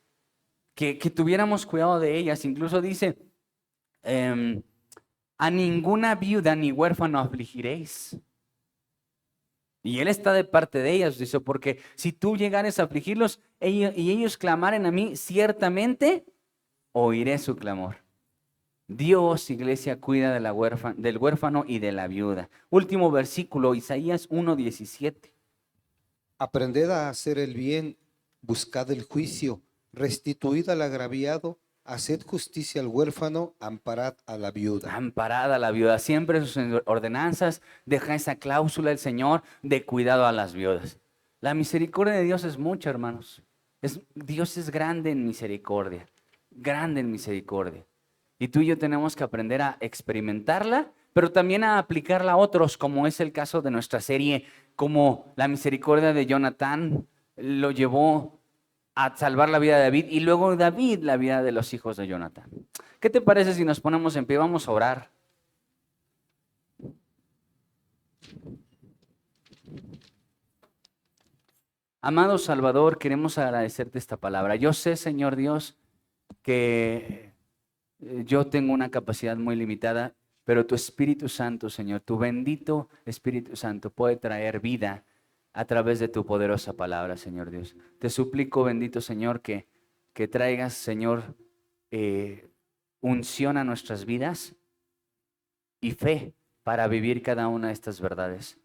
Que tuviéramos cuidado de ellas. Incluso dice, a ninguna viuda ni huérfano afligiréis. Y Él está de parte de ellas, dice, porque si tú llegares a afligirlos y ellos clamaren a mí, ciertamente oiré su clamor. Dios, iglesia, cuida de del huérfano y de la viuda. Último versículo, Isaías 1:17. Aprended a hacer el bien, buscad el juicio, restituid al agraviado, haced justicia al huérfano, amparad a la viuda. Amparada la viuda, siempre en sus ordenanzas deja esa cláusula el Señor de cuidado a las viudas. La misericordia de Dios es mucha, hermanos. Dios es grande en misericordia, grande en misericordia. Y tú y yo tenemos que aprender a experimentarla, pero también a aplicarla a otros, como es el caso de nuestra serie, como la misericordia de Jonatán lo llevó a salvar la vida de David y luego David la vida de los hijos de Jonatán. ¿Qué te parece si nos ponemos en pie? Vamos a orar. Amado Salvador, queremos agradecerte esta palabra. Yo sé, Señor Dios, que yo tengo una capacidad muy limitada, pero tu Espíritu Santo, Señor, tu bendito Espíritu Santo puede traer vida a través de tu poderosa palabra, Señor Dios. Te suplico, bendito Señor, que traigas, Señor, unción a nuestras vidas y fe para vivir cada una de estas verdades.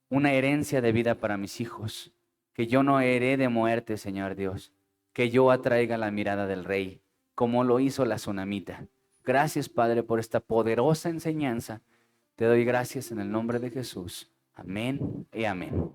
Una herencia de vida para mis hijos, que yo no herede muerte, Señor Dios, que yo atraiga la mirada del Rey, como lo hizo la Sunamita. Gracias, Padre, por esta poderosa enseñanza. Te doy gracias en el nombre de Jesús. Amén y amén.